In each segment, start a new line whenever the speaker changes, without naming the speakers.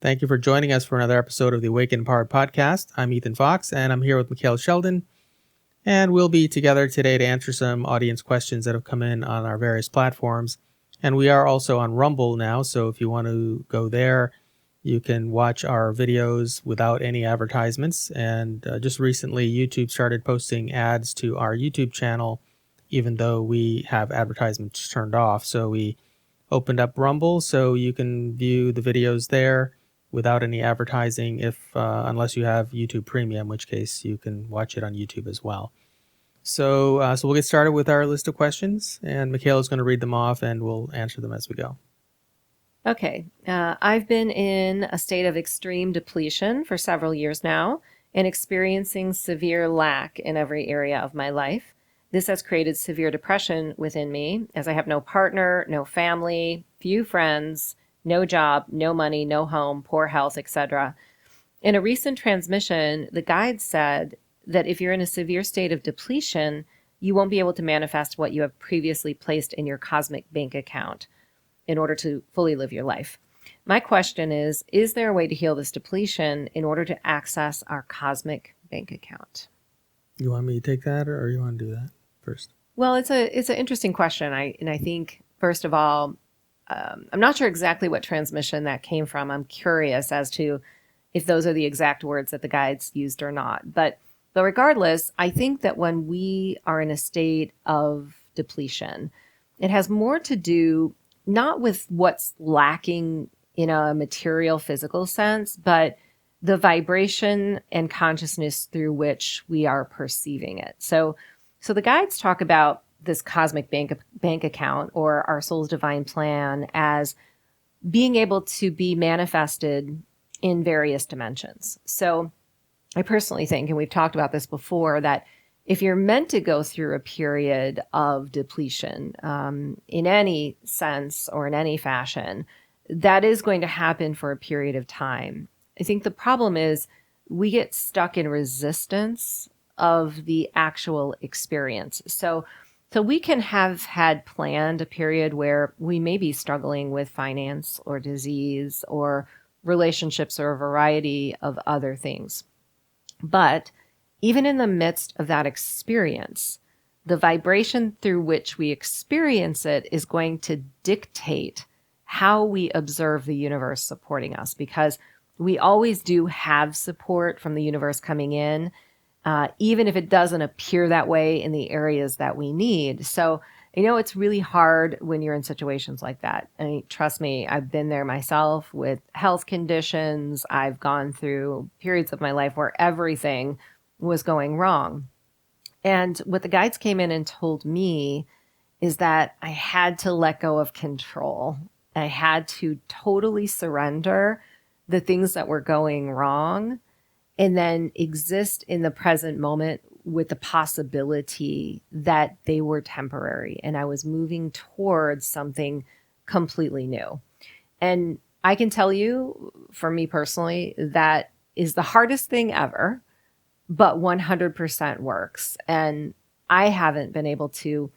Thank you for joining us for another episode of the Awake and Empowered podcast. I'm Ethann Fox, and I'm here with Micheila Sheldan, and we'll be together today to answer some audience questions that have come in on our various platforms. And we are also on Rumble now, so if you want to go there, you can watch our videos without any advertisements. And just recently, YouTube started posting ads to our YouTube channel, even though we have advertisements turned off. So we opened up Rumble so you can view the videos there without any advertising, unless you have YouTube Premium, in which case you can watch it on YouTube as well. So we'll get started with our list of questions, and Micheila is going to read them off, and we'll answer them as we go.
Okay. I've been in a state of extreme depletion for several years now and experiencing severe lack in every area of my life. This has created severe depression within me as I have no partner, no family, few friends, no job, no money, no home, poor health, etc. In a recent transmission, the guide said that if you're in a severe state of depletion, you won't be able to manifest what you have previously placed in your cosmic bank account in order to fully live your life. My question is there a way to heal this depletion in order to access our cosmic bank account?
You want me to take that, or you want to do that first?
Well, it's an interesting question. I think, first of all, I'm not sure exactly what transmission that came from. I'm curious as to if those are the exact words that the guides used or not. But regardless, I think that when we are in a state of depletion, it has more to do not with what's lacking in a material, physical sense, but the vibration and consciousness through which we are perceiving it. So the guides talk about this cosmic bank account, or our soul's divine plan, as being able to be manifested in various dimensions. So I personally think, and we've talked about this before, that if you're meant to go through a period of depletion in any sense or in any fashion, that is going to happen for a period of time. I think the problem is we get stuck in resistance of the actual experience. So we can have had planned a period where we may be struggling with finance or disease or relationships or a variety of other things. But even in the midst of that experience, the vibration through which we experience it is going to dictate how we observe the universe supporting us, because we always do have support from the universe coming in, even if it doesn't appear that way in the areas that we need. So, it's really hard when you're in situations like that. I mean, trust me, I've been there myself with health conditions. I've gone through periods of my life where everything was going wrong. And what the guides came in and told me is that I had to let go of control. I had to totally surrender the things that were going wrong and then exist in the present moment with the possibility that they were temporary and I was moving towards something completely new. And I can tell you, for me personally, that is the hardest thing ever, but 100% works. And I haven't been able to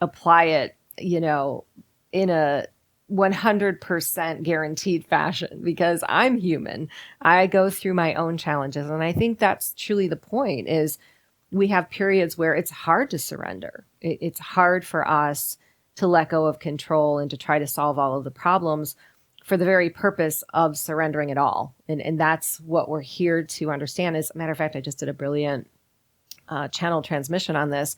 apply it, in a 100% guaranteed fashion, because I'm human. I go through my own challenges. And I think that's truly the point, is we have periods where it's hard to surrender. It's hard for us to let go of control and to try to solve all of the problems for the very purpose of surrendering it all. And that's what we're here to understand. As a matter of fact, I just did a brilliant channel transmission on this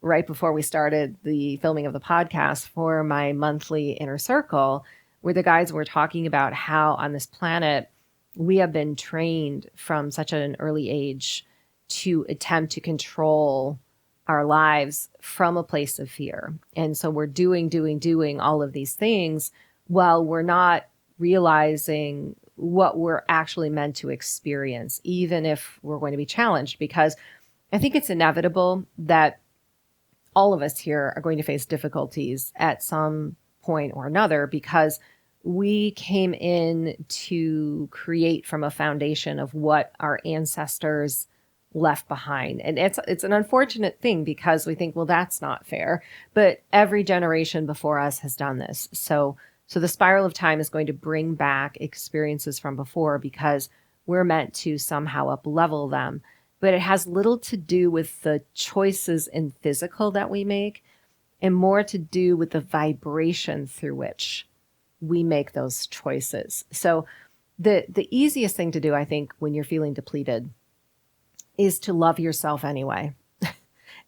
right before we started the filming of the podcast for my monthly inner circle, where the guides were talking about how on this planet, we have been trained from such an early age to attempt to control our lives from a place of fear. And so we're doing all of these things while we're not realizing what we're actually meant to experience, even if we're going to be challenged. Because I think it's inevitable that all of us here are going to face difficulties at some point or another, because we came in to create from a foundation of what our ancestors left behind. And it's an unfortunate thing, because we think, well, that's not fair. But every generation before us has done this. So So the spiral of time is going to bring back experiences from before because we're meant to somehow up level them. But it has little to do with the choices in physical that we make and more to do with the vibration through which we make those choices. So the easiest thing to do, I think, when you're feeling depleted is to love yourself anyway.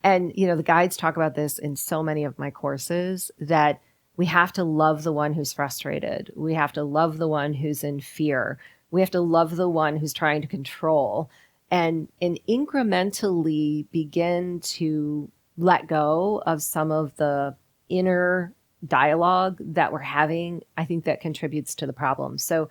And, the guides talk about this in so many of my courses, that we have to love the one who's frustrated. We have to love the one who's in fear. We have to love the one who's trying to control and incrementally begin to let go of some of the inner dialogue that we're having. I think that contributes to the problem. So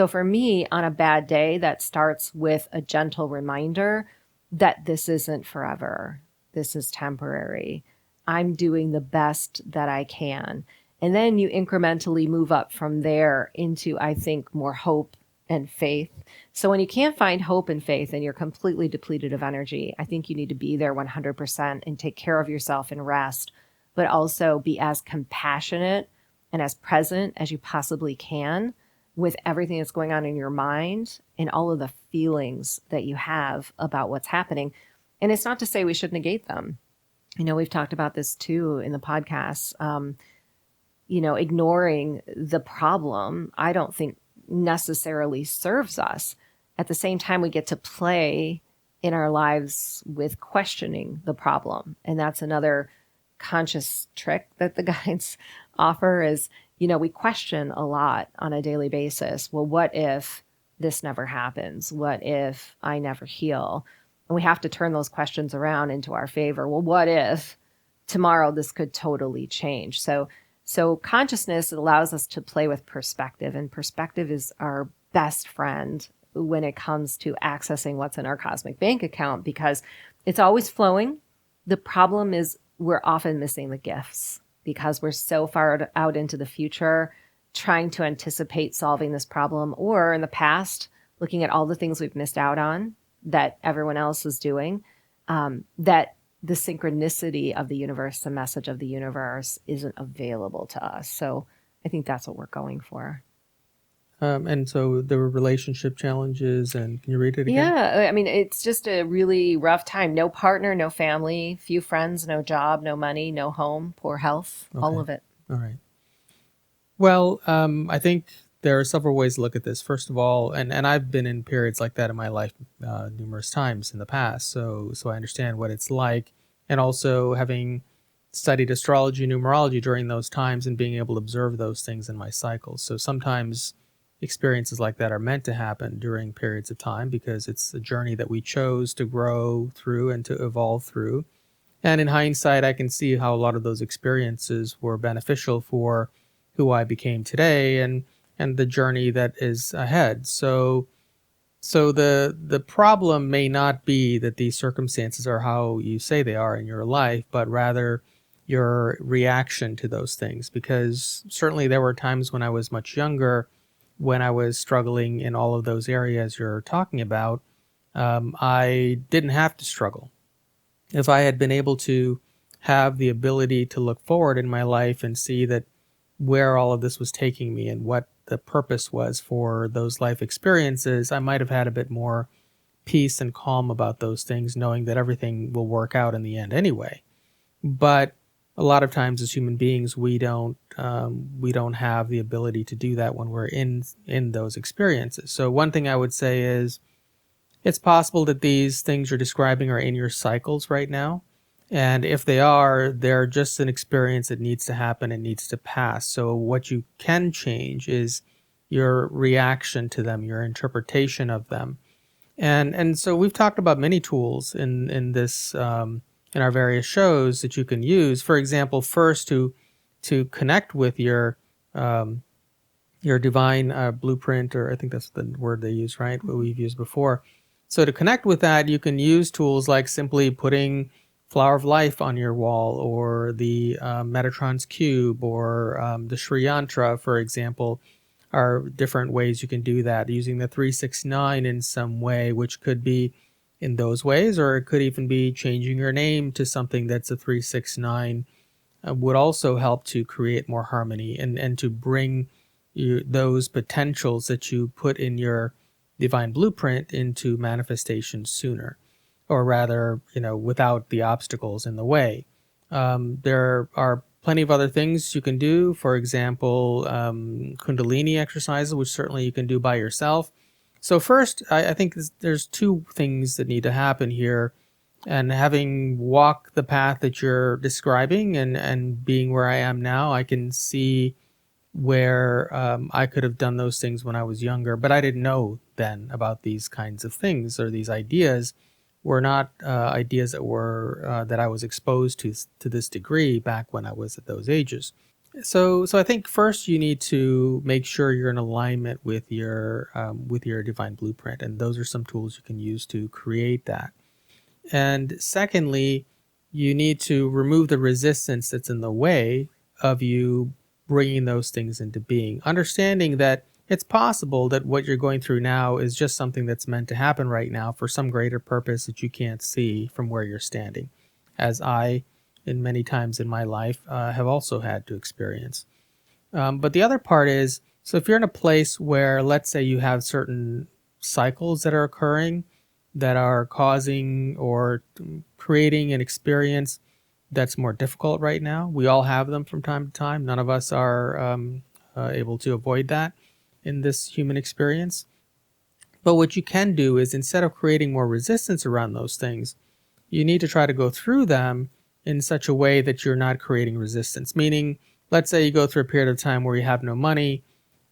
for me, on a bad day, that starts with a gentle reminder that this isn't forever. This is temporary. I'm doing the best that I can. And then you incrementally move up from there into, I think, more hope and faith. So when you can't find hope and faith and you're completely depleted of energy, I think you need to be there 100% and take care of yourself and rest, but also be as compassionate and as present as you possibly can with everything that's going on in your mind and all of the feelings that you have about what's happening. And it's not to say we should negate them. We've talked about this too in the podcast. Ignoring the problem, I don't think necessarily serves us. At the same time, we get to play in our lives with questioning the problem. And that's another conscious trick that the guides offer is, we question a lot on a daily basis. Well, what if this never happens? What if I never heal? And we have to turn those questions around into our favor. Well, what if tomorrow this could totally change? So consciousness allows us to play with perspective, and perspective is our best friend when it comes to accessing what's in our cosmic bank account, because it's always flowing. The problem is we're often missing the gifts because we're so far out into the future trying to anticipate solving this problem, or in the past, looking at all the things we've missed out on that everyone else is doing, that the synchronicity of the universe, the message of the universe isn't available to us. So I think that's what we're going for.
And so there were relationship challenges, and can you read it again?
Yeah, I mean, it's just a really rough time. No partner, no family, few friends, no job, no money, no home, poor health, all of it.
All right. Well, I think there are several ways to look at this. First of all, and I've been in periods like that in my life numerous times in the past, so I understand what it's like. And also having studied astrology and numerology during those times and being able to observe those things in my cycles. So sometimes experiences like that are meant to happen during periods of time because it's a journey that we chose to grow through and to evolve through. And in hindsight, I can see how a lot of those experiences were beneficial for who I became today and the journey that is ahead. So the problem may not be that these circumstances are how you say they are in your life, but rather your reaction to those things. Because certainly there were times when I was much younger, when I was struggling in all of those areas you're talking about, I didn't have to struggle. If I had been able to have the ability to look forward in my life and see that where all of this was taking me and what the purpose was for those life experiences, I might have had a bit more peace and calm about those things, knowing that everything will work out in the end anyway. But a lot of times as human beings, we don't have the ability to do that when we're in those experiences. So one thing I would say is it's possible that these things you're describing are in your cycles right now. And if they are, they're just an experience that needs to happen and needs to pass. So what you can change is your reaction to them, your interpretation of them. And so we've talked about many tools in this in our various shows that you can use. For example, first to connect with your divine blueprint, or I think that's the word they use, right? What we've used before. So to connect with that, you can use tools like simply putting Flower of Life on your wall, or the Metatron's Cube, or the Sri Yantra, for example, are different ways you can do that. Using the 369 in some way, which could be in those ways, or it could even be changing your name to something that's a 369, would also help to create more harmony and to bring those potentials that you put in your divine blueprint into manifestation sooner, or rather, without the obstacles in the way. There are plenty of other things you can do. For example, Kundalini exercises, which certainly you can do by yourself. So first, I think there's two things that need to happen here. And having walked the path that you're describing and being where I am now, I can see where I could have done those things when I was younger, but I didn't know then about these kinds of things, or these ideas were not ideas that I was exposed to this degree back when I was at those ages. So I think first you need to make sure you're in alignment with your divine blueprint, and those are some tools you can use to create that. And secondly, you need to remove the resistance that's in the way of you bringing those things into being. Understanding that it's possible that what you're going through now is just something that's meant to happen right now for some greater purpose that you can't see from where you're standing, as I, in many times in my life, have also had to experience. But the other part is, so if you're in a place where, let's say, you have certain cycles that are occurring that are causing or creating an experience that's more difficult right now. We all have them from time to time. None of us are able to avoid that in this human experience. But what you can do is, instead of creating more resistance around those things, you need to try to go through them in such a way that you're not creating resistance. Meaning, let's say you go through a period of time where you have no money.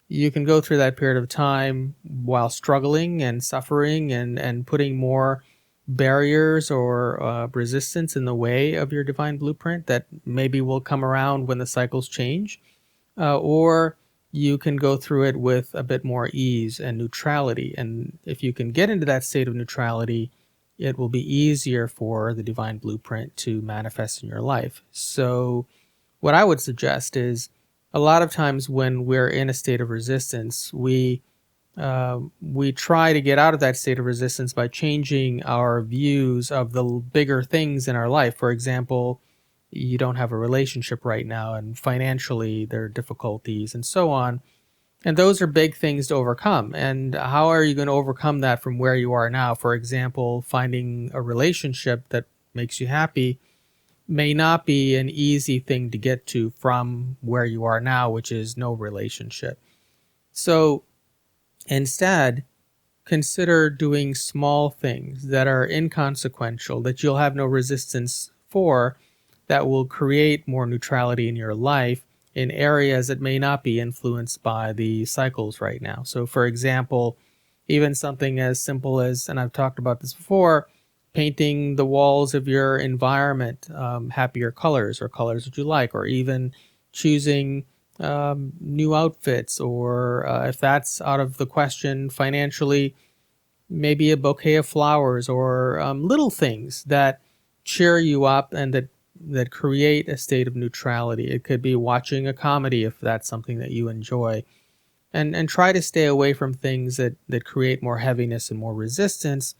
You can go through that period of time while struggling and suffering and putting more barriers or resistance in the way of your divine blueprint that maybe will come around when the cycles change. Or you can go through it with a bit more ease and neutrality. And if you can get into that state of neutrality, it will be easier for the divine blueprint to manifest in your life. So what I would suggest is, a lot of times when we're in a state of resistance, we try to get out of that state of resistance by changing our views of the bigger things in our life. For example, you don't have a relationship right now, and financially there are difficulties and so on. And those are big things to overcome. And how are you going to overcome that from where you are now? For example, finding a relationship that makes you happy may not be an easy thing to get to from where you are now, which is no relationship. So instead, consider doing small things that are inconsequential, that you'll have no resistance for, that will create more neutrality in your life in areas that may not be influenced by the cycles right now. So for example, even something as simple as, and I've talked about this before, painting the walls of your environment happier colors, or colors that you like, or even choosing new outfits, or if that's out of the question financially, maybe a bouquet of flowers, or little things that cheer you up and that create a state of neutrality. It could be watching a comedy if that's something that you enjoy. And try to stay away from things that create more heaviness and more resistance.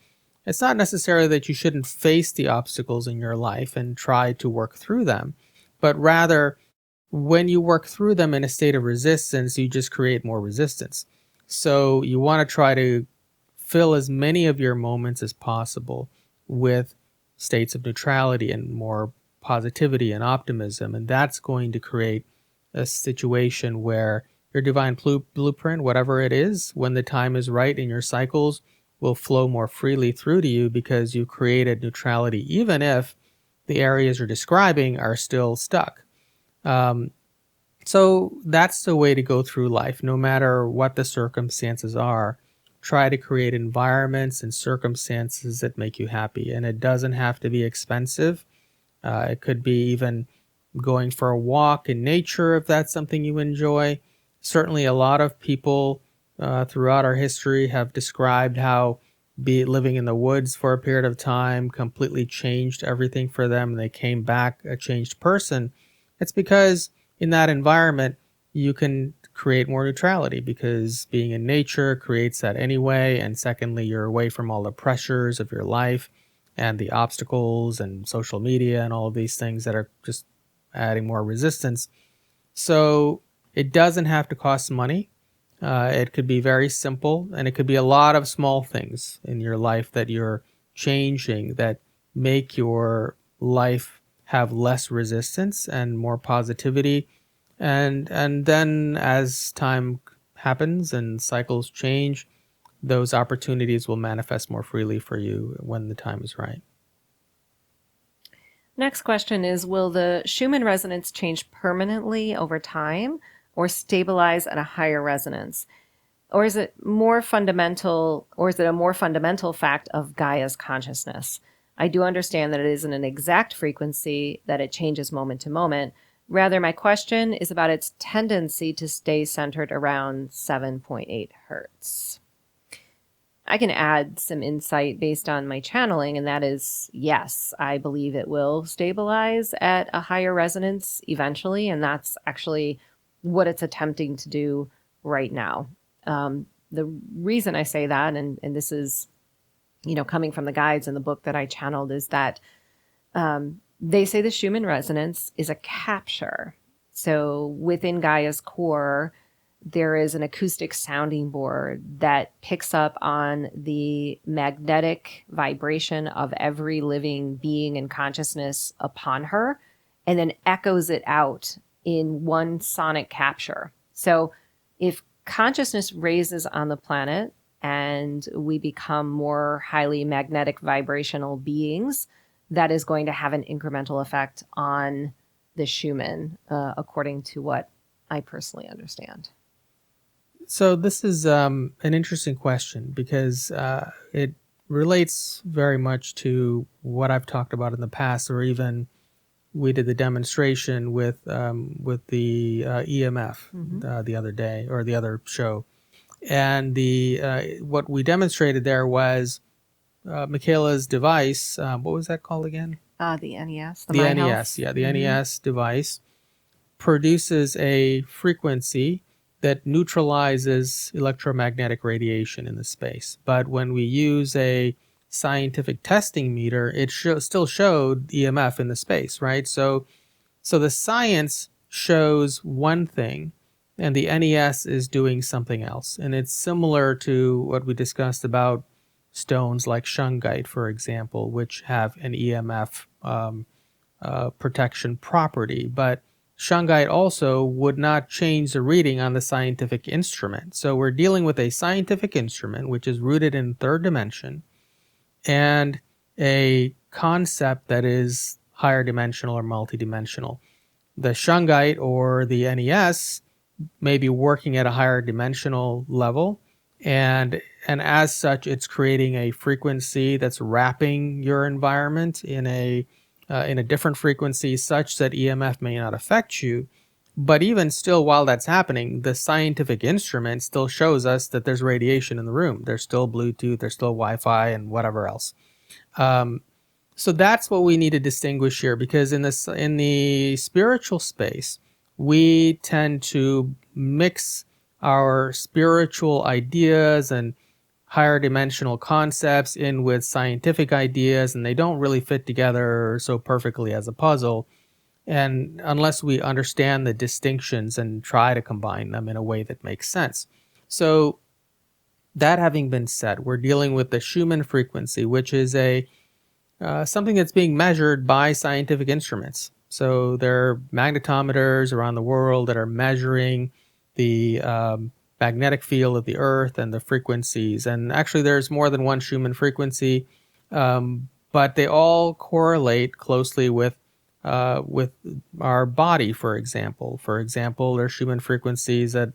It's not necessarily that you shouldn't face the obstacles in your life and try to work through them, but rather, when you work through them in a state of resistance, you just create more resistance. So you want to try to fill as many of your moments as possible with states of neutrality and more positivity and optimism, and that's going to create a situation where your divine blueprint, whatever it is, when the time is right in your cycles, will flow more freely through to you because you created neutrality, even if the areas you're describing are still stuck. So that's the way to go through life, no matter what the circumstances are. Try to create environments and circumstances that make you happy. And it doesn't have to be expensive. It could be even going for a walk in nature if that's something you enjoy. Certainly a lot of people throughout our history have described how living in the woods for a period of time completely changed everything for them, and they came back a changed person. It's because in that environment, you can create more neutrality, because being in nature creates that anyway. And secondly, you're away from all the pressures of your life and the obstacles and social media and all of these things that are just adding more resistance. So it doesn't have to cost money. It could be very simple, and it could be a lot of small things in your life that you're changing that make your life have less resistance and more positivity. And then as time happens and cycles change, those opportunities will manifest more freely for you when the time is right.
Next question is, will the Schumann resonance change permanently over time or stabilize at a higher resonance? Or is it a more fundamental fact of Gaia's consciousness? I do understand that it isn't an exact frequency, that it changes moment to moment. Rather, my question is about its tendency to stay centered around 7.8 hertz. I can add some insight based on my channeling, and that is, yes, I believe it will stabilize at a higher resonance eventually, and that's actually what it's attempting to do right now. The reason I say that, and this is, coming from the guides in the book that I channeled, is that they say the Schumann resonance is a capture. So within Gaia's core, there is an acoustic sounding board that picks up on the magnetic vibration of every living being and consciousness upon her, and then echoes it out in one sonic capture. So if consciousness raises on the planet and we become more highly magnetic vibrational beings, that is going to have an incremental effect on the Schumann, according to what I personally understand.
So this is an interesting question because it relates very much to what I've talked about in the past, or even we did the demonstration with the EMF the other day, or the other show, and the what we demonstrated there was Micheila's device. What was that called again?
The NES.
The NES, yeah, the NES device produces a frequency that neutralizes electromagnetic radiation in the space. But when we use a scientific testing meter, it still showed EMF in the space, right? So the science shows one thing, and the NES is doing something else. And it's similar to what we discussed about stones like shungite, for example, which have an EMF protection property. But shungite also would not change the reading on the scientific instrument. So we're dealing with a scientific instrument which is rooted in third dimension and a concept that is higher dimensional or multidimensional. The shungite or the NES may be working at a higher dimensional level, and as such, it's creating a frequency that's wrapping your environment in a different frequency such that EMF may not affect you. But even still, while that's happening, the scientific instrument still shows us that there's radiation in the room. There's still Bluetooth, there's still Wi-Fi, and whatever else. So that's what we need to distinguish here, because in the spiritual space, we tend to mix our spiritual ideas and higher dimensional concepts in with scientific ideas, and they don't really fit together so perfectly as a puzzle. And unless we understand the distinctions and try to combine them in a way that makes sense. So that having been said, we're dealing with the Schumann frequency, which is something that's being measured by scientific instruments. So there are magnetometers around the world that are measuring the magnetic field of the Earth and the frequencies. And actually, there's more than one Schumann frequency, but they all correlate closely with our body, for example. For example, there are Schumann frequencies that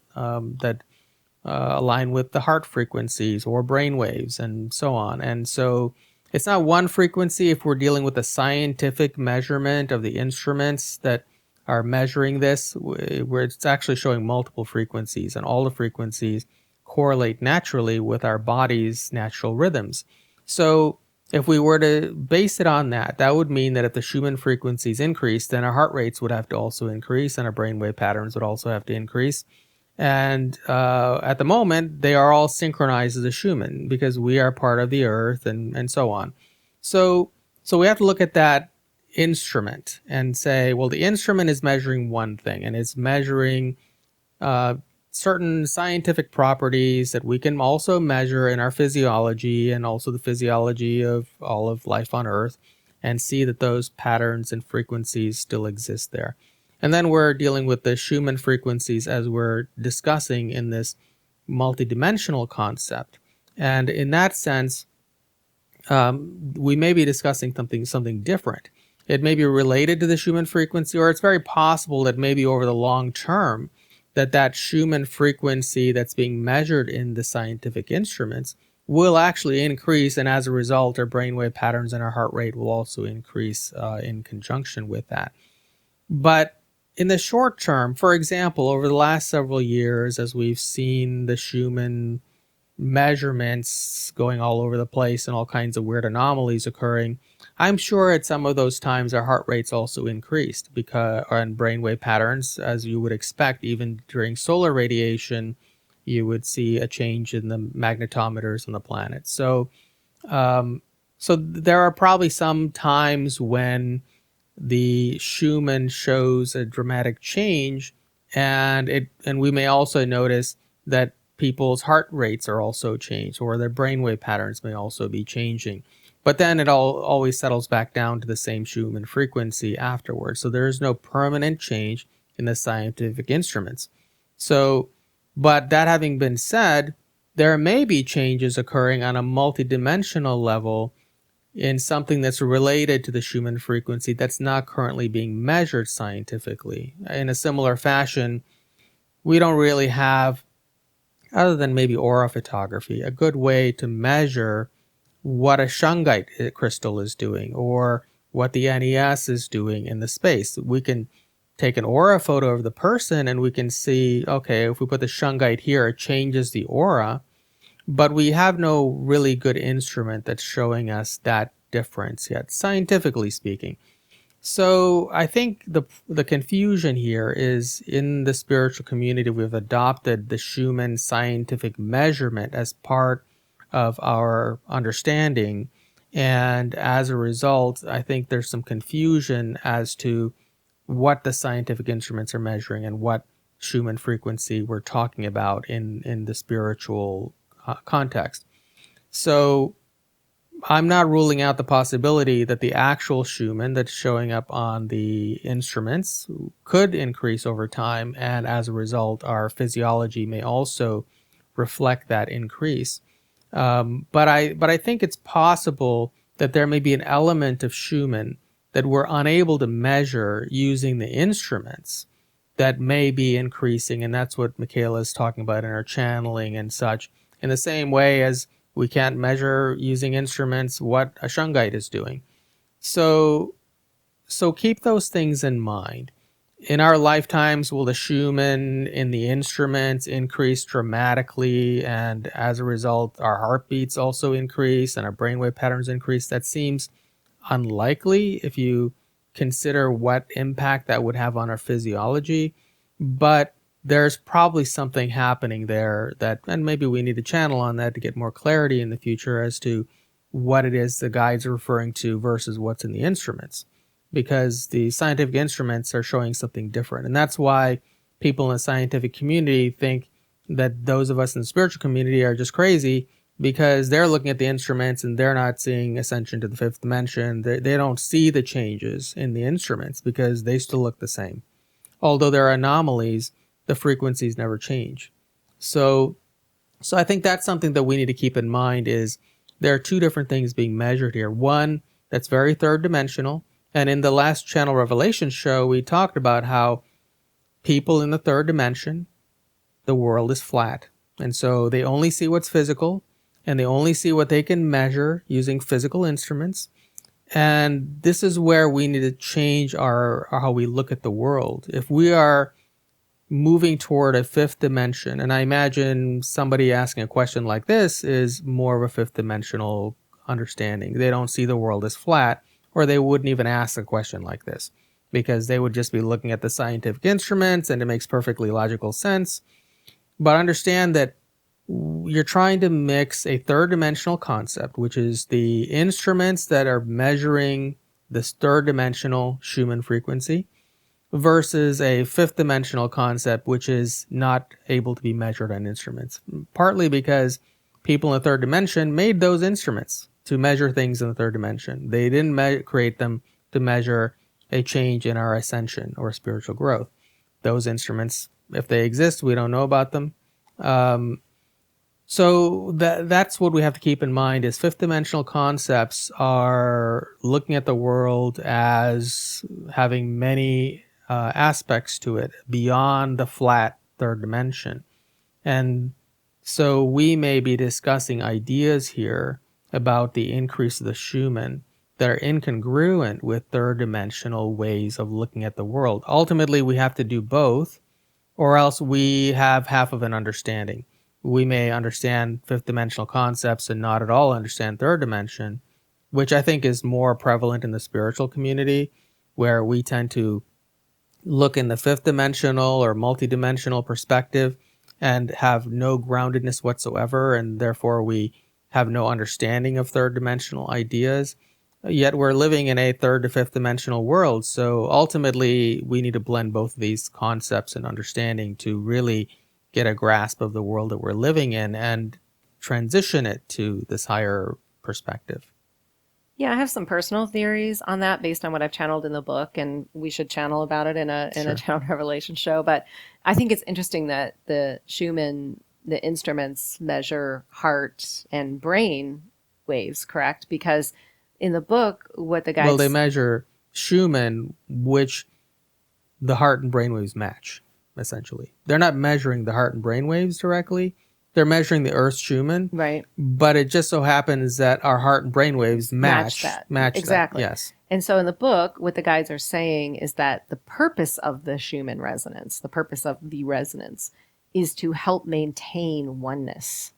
align with the heart frequencies or brain waves and so on. And so it's not one frequency if we're dealing with a scientific measurement of the instruments that are measuring this, where it's actually showing multiple frequencies, and all the frequencies correlate naturally with our body's natural rhythms. So if we were to base it on that, that would mean that if the Schumann frequencies increase, then our heart rates would have to also increase, and our brainwave patterns would also have to increase. And at the moment, they are all synchronized as a Schumann because we are part of the Earth and so on. So we have to look at that instrument and say, well, the instrument is measuring one thing, and it's measuring certain scientific properties that we can also measure in our physiology and also the physiology of all of life on Earth, and see that those patterns and frequencies still exist there. And then we're dealing with the Schumann frequencies as we're discussing in this multidimensional concept. And in that sense, we may be discussing something different. It may be related to the Schumann frequency, or it's very possible that maybe over the long term, that Schumann frequency that's being measured in the scientific instruments will actually increase, and as a result, our brainwave patterns and our heart rate will also increase in conjunction with that. But in the short term, for example, over the last several years, as we've seen the Schumann measurements going all over the place and all kinds of weird anomalies occurring, I'm sure at some of those times our heart rates also increased and brainwave patterns, as you would expect. Even during solar radiation, you would see a change in the magnetometers on the planet. So there are probably some times when the Schumann shows a dramatic change, and we may also notice that people's heart rates are also changed, or their brainwave patterns may also be changing. But then it always settles back down to the same Schumann frequency afterwards. So there is no permanent change in the scientific instruments. So, but that having been said, there may be changes occurring on a multidimensional level in something that's related to the Schumann frequency that's not currently being measured scientifically. In a similar fashion, we don't really have, other than maybe aura photography, a good way to measure what a shungite crystal is doing or what the NES is doing in the space. We can take an aura photo of the person and we can see, okay, if we put the shungite here, it changes the aura, but we have no really good instrument that's showing us that difference yet, scientifically speaking. So I think the confusion here is, in the spiritual community, we've adopted the Schumann scientific measurement as part of our understanding. And as a result, I think there's some confusion as to what the scientific instruments are measuring and what Schumann frequency we're talking about in the spiritual context. So I'm not ruling out the possibility that the actual Schumann that's showing up on the instruments could increase over time, and as a result, our physiology may also reflect that increase. But I think it's possible that there may be an element of Schumann that we're unable to measure using the instruments that may be increasing, and that's what Micheila is talking about in her channeling and such. In the same way as we can't measure using instruments what a shungite is doing. So keep those things in mind. In our lifetimes, will the Schumann in the instruments increase dramatically, and as a result, our heartbeats also increase and our brainwave patterns increase? That seems unlikely if you consider what impact that would have on our physiology, but there's probably something happening there and maybe we need to channel on that to get more clarity in the future as to what it is the guides are referring to versus what's in the instruments, because the scientific instruments are showing something different. And that's why people in the scientific community think that those of us in the spiritual community are just crazy, because they're looking at the instruments and they're not seeing ascension to the fifth dimension. They don't see the changes in the instruments because they still look the same. Although there are anomalies, the frequencies never change. So I think that's something that we need to keep in mind, is there are two different things being measured here. One that's very third dimensional. And in the last Channel Revelation show, we talked about how people in the third dimension, the world is flat. And so they only see what's physical, and they only see what they can measure using physical instruments. And this is where we need to change how we look at the world. If we are moving toward a fifth dimension, and I imagine somebody asking a question like this is more of a fifth dimensional understanding. They don't see the world as flat, or they wouldn't even ask a question like this, because they would just be looking at the scientific instruments and it makes perfectly logical sense. But understand that you're trying to mix a third dimensional concept, which is the instruments that are measuring this third dimensional Schumann frequency, versus a fifth dimensional concept, which is not able to be measured on instruments. Partly because people in the third dimension made those instruments to measure things in the third dimension. They didn't create them to measure a change in our ascension or spiritual growth. Those instruments, if they exist, we don't know about them. So that's what we have to keep in mind is fifth dimensional concepts are looking at the world as having many aspects to it beyond the flat third dimension. And so we may be discussing ideas here about the increase of the Schumann that are incongruent with third dimensional ways of looking at the world. Ultimately, we have to do both, or else we have half of an understanding. We may understand fifth dimensional concepts and not at all understand third dimension, which I think is more prevalent in the spiritual community, where we tend to look in the fifth dimensional or multidimensional perspective and have no groundedness whatsoever, and therefore we have no understanding of third dimensional ideas. Yet we're living in a third to fifth dimensional world, so ultimately we need to blend both of these concepts and understanding to really get a grasp of the world that we're living in and transition it to this higher perspective.
Yeah, I have some personal theories on that based on what I've channeled in the book, and we should channel about it in a Channel Revelation show. But I think it's interesting that the Schumann, the instruments measure heart and brain waves, correct? Because in the book, what the guys...
Well, they measure Schumann, which the heart and brain waves match, essentially. They're not measuring the heart and brain waves directly. They're measuring the Earth's Schumann.
Right.
But it just so happens that our heart and brain waves match that.
Exactly.
Yes.
And so in the book, what the guides are saying is that the purpose of the Schumann resonance, the purpose of the resonance, is to help maintain oneness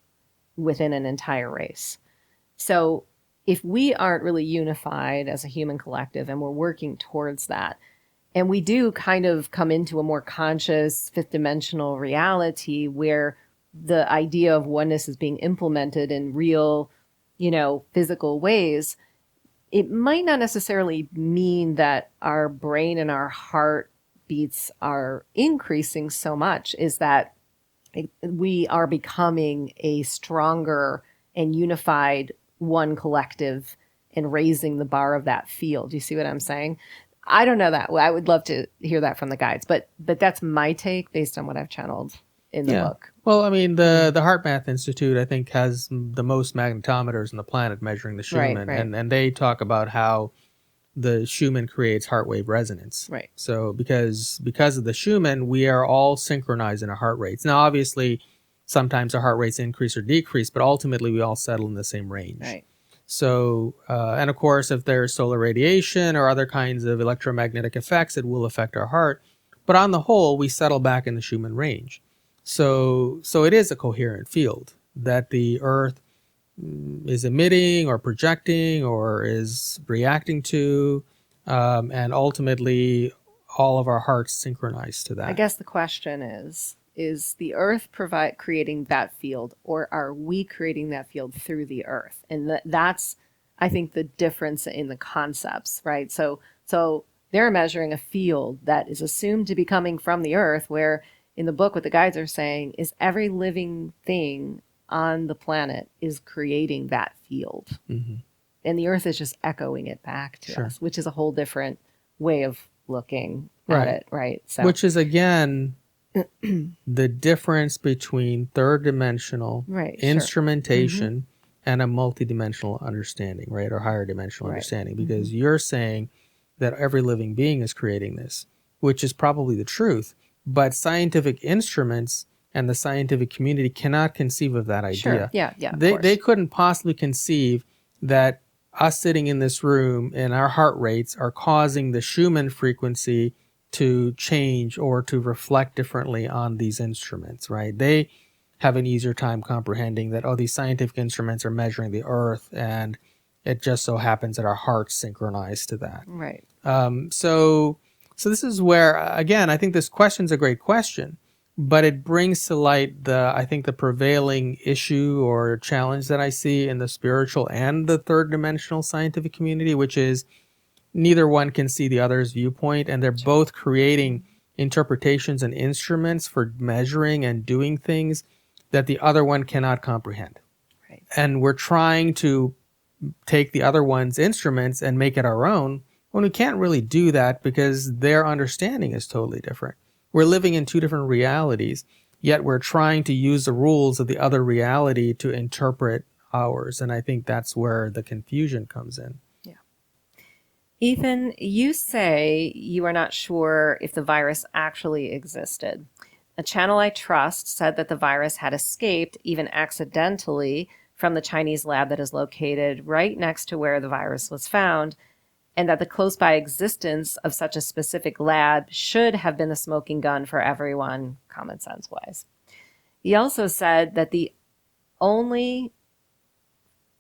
within an entire race. So if we aren't really unified as a human collective and we're working towards that, and we do kind of come into a more conscious fifth dimensional reality where the idea of oneness is being implemented in real, physical ways, it might not necessarily mean that our brain and our heart beats are increasing so much, is that we are becoming a stronger and unified one collective and raising the bar of that field. Do you see what I'm saying? I don't know that. I would love to hear that from the guides, but that's my take based on what I've channeled in the book.
Well, I mean, the Heart Math Institute, I think, has the most magnetometers on the planet measuring the Schumann.
Right.
And they talk about how the Schumann creates heart wave resonance.
Right.
So because of the Schumann, we are all synchronized in our heart rates. Now, obviously, sometimes our heart rates increase or decrease, but ultimately we all settle in the same range.
Right.
So, and of course, if there's solar radiation or other kinds of electromagnetic effects, it will affect our heart. But on the whole, we settle back in the Schumann range. So it is a coherent field that the Earth is emitting or projecting or is reacting to, and ultimately all of our hearts synchronize to that.
I guess the question is the Earth creating that field, or are we creating that field through the Earth? And that's, I think, the difference in the concepts, right? So they're measuring a field that is assumed to be coming from the Earth, where in the book, what the guides are saying is every living thing on the planet is creating that field. Mm-hmm. And the Earth is just echoing it back to us, which is a whole different way of looking at it, right? So,
which is, again, the difference between third dimensional instrumentation and a multidimensional understanding, right? Or higher dimensional understanding, because you're saying that every living being is creating this, which is probably the truth. But scientific instruments and the scientific community cannot conceive of that idea.
Sure. Yeah.
They couldn't possibly conceive that us sitting in this room and our heart rates are causing the Schumann frequency to change or to reflect differently on these instruments, right? They have an easier time comprehending that, these scientific instruments are measuring the Earth, and it just so happens that our hearts synchronize to that.
Right.
So this is where, again, I think this question's a great question, but it brings to light the prevailing issue or challenge that I see in the spiritual and the third dimensional scientific community, which is neither one can see the other's viewpoint, and they're both creating interpretations and instruments for measuring and doing things that the other one cannot comprehend.
Right.
And we're trying to take the other one's instruments and make it our own when we can't really do that because their understanding is totally different. We're living in two different realities, yet we're trying to use the rules of the other reality to interpret ours. And I think that's where the confusion comes in.
Ethann, you say you are not sure if the virus actually existed. A channel I trust said that the virus had escaped, even accidentally, from the Chinese lab that is located right next to where the virus was found, and that the close-by existence of such a specific lab should have been the smoking gun for everyone, common sense-wise. He also said that the only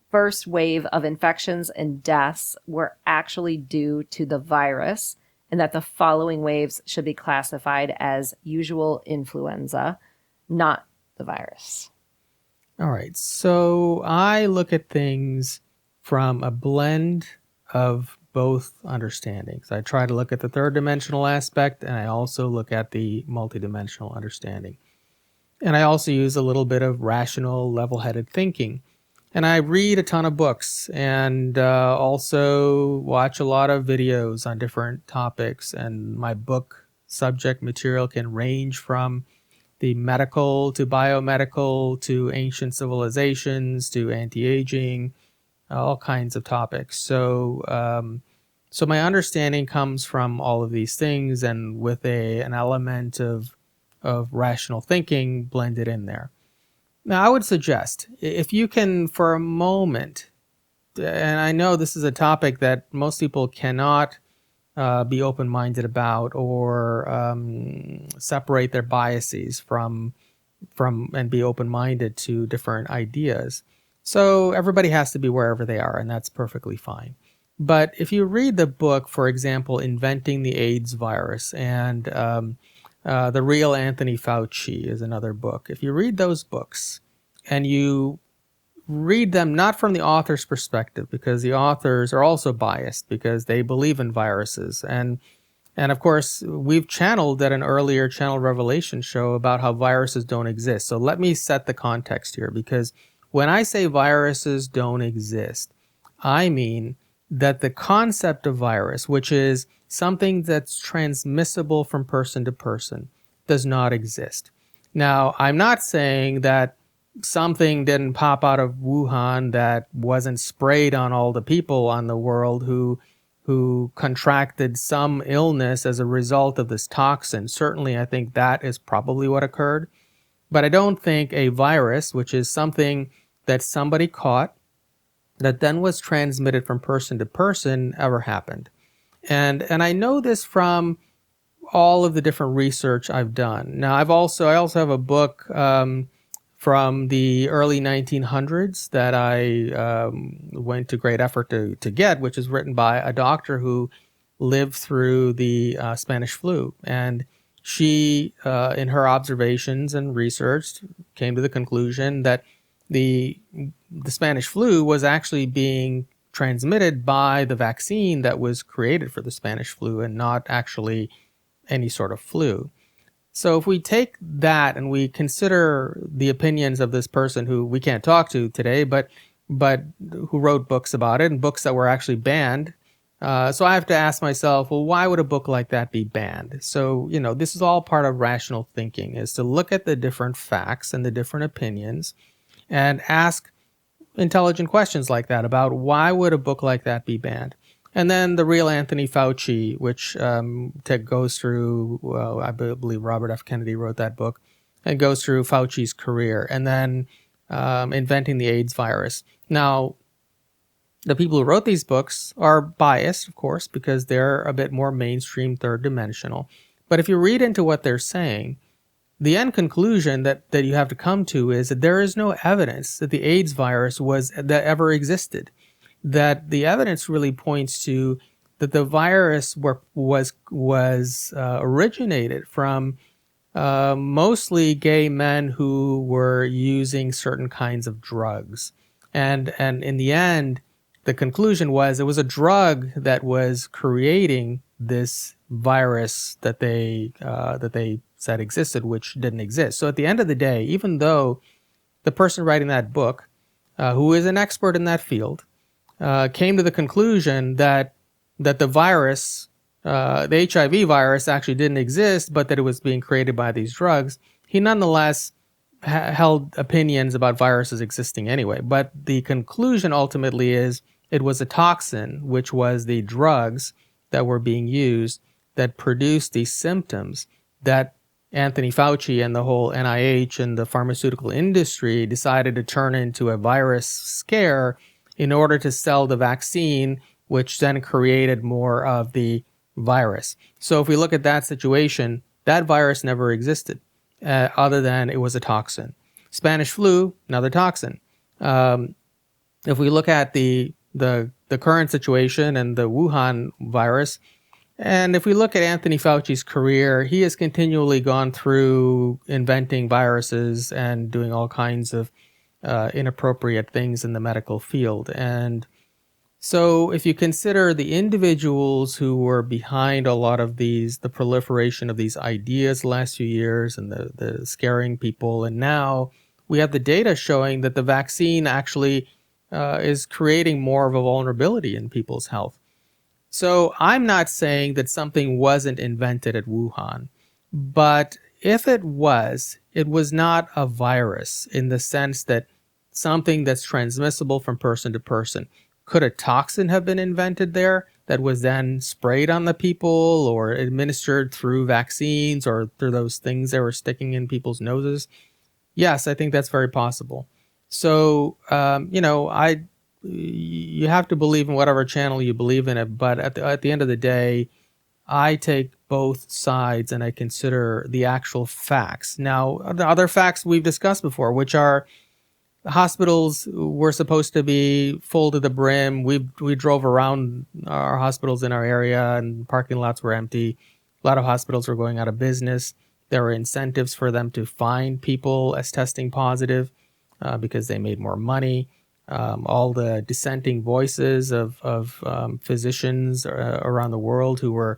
first wave of infections and deaths were actually due to the virus, and that the following waves should be classified as usual influenza, not the virus.
All right. So I look at things from a blend of both understandings. I try to look at the third dimensional aspect, and I also look at the multidimensional understanding. And I also use a little bit of rational, level-headed thinking. And I read a ton of books and also watch a lot of videos on different topics. And my book subject material can range from the medical to biomedical to ancient civilizations to anti-aging, all kinds of topics. So my understanding comes from all of these things and with an element of rational thinking blended in there. Now, I would suggest if you can, for a moment, and I know this is a topic that most people cannot be open-minded about or separate their biases from and be open-minded to different ideas. So everybody has to be wherever they are, and that's perfectly fine. But if you read the book, for example, Inventing the AIDS Virus and The Real Anthony Fauci is another book. If you read those books and you read them not from the author's perspective, because the authors are also biased because they believe in viruses. And of course, we've channeled at an earlier Channel Revelation show about how viruses don't exist. So let me set the context here, because when I say viruses don't exist, I mean that the concept of virus, which is something that's transmissible from person to person, does not exist. Now, I'm not saying that something didn't pop out of Wuhan that wasn't sprayed on all the people on the world who contracted some illness as a result of this toxin. Certainly, I think that is probably what occurred. But I don't think a virus, which is something that somebody caught that then was transmitted from person to person, ever happened. And I know this from all of the different research I've done. Now, I also have a book from the early 1900s that I went to great effort to get, which is written by a doctor who lived through the Spanish flu. And she, in her observations and research, came to the conclusion that the Spanish flu was actually being transmitted by the vaccine that was created for the Spanish flu and not actually any sort of flu. So if we take that and we consider the opinions of this person who we can't talk to today, but who wrote books about it and books that were actually banned, so I have to ask myself, well, why would a book like that be banned? So, this is all part of rational thinking, is to look at the different facts and the different opinions and ask intelligent questions like that about why would a book like that be banned? And then The Real Anthony Fauci, which goes through, I believe Robert F. Kennedy wrote that book, and goes through Fauci's career. And then Inventing the AIDS Virus. Now, the people who wrote these books are biased, of course, because they're a bit more mainstream, third dimensional. But if you read into what they're saying, the end conclusion that you have to come to is that there is no evidence that the AIDS virus that ever existed. That the evidence really points to that the virus was originated from mostly gay men who were using certain kinds of drugs, and in the end, the conclusion was it was a drug that was creating this virus that they said existed, which didn't exist. So at the end of the day, even though the person writing that book, who is an expert in that field, came to the conclusion that the virus, the HIV virus, actually didn't exist, but that it was being created by these drugs, he nonetheless held opinions about viruses existing anyway. But the conclusion ultimately is it was a toxin, which was the drugs that were being used that produced these symptoms that Anthony Fauci and the whole NIH and the pharmaceutical industry decided to turn into a virus scare in order to sell the vaccine, which then created more of the virus. So if we look at that situation, that virus never existed, other than it was a toxin. Spanish flu, another toxin. If we look at the current situation and the Wuhan virus, and if we look at Anthony Fauci's career, he has continually gone through inventing viruses and doing all kinds of inappropriate things in the medical field. And so if you consider the individuals who were behind a lot of the proliferation of these ideas the last few years and the scaring people, and now we have the data showing that the vaccine actually is creating more of a vulnerability in people's health. So I'm not saying that something wasn't invented at Wuhan, but if it was not a virus in the sense that something that's transmissible from person to person. Could a toxin have been invented there that was then sprayed on the people or administered through vaccines or through those things that were sticking in people's noses? Yes, I think that's very possible. So, you have to believe in whatever channel you believe in it, but at the end of the day, I take both sides and I consider the actual facts. Now, the other facts we've discussed before, which are hospitals were supposed to be full to the brim. We drove around our hospitals in our area and parking lots were empty. A lot of hospitals were going out of business. There were incentives for them to find people as testing positive because they made more money. All the dissenting voices of physicians around the world who were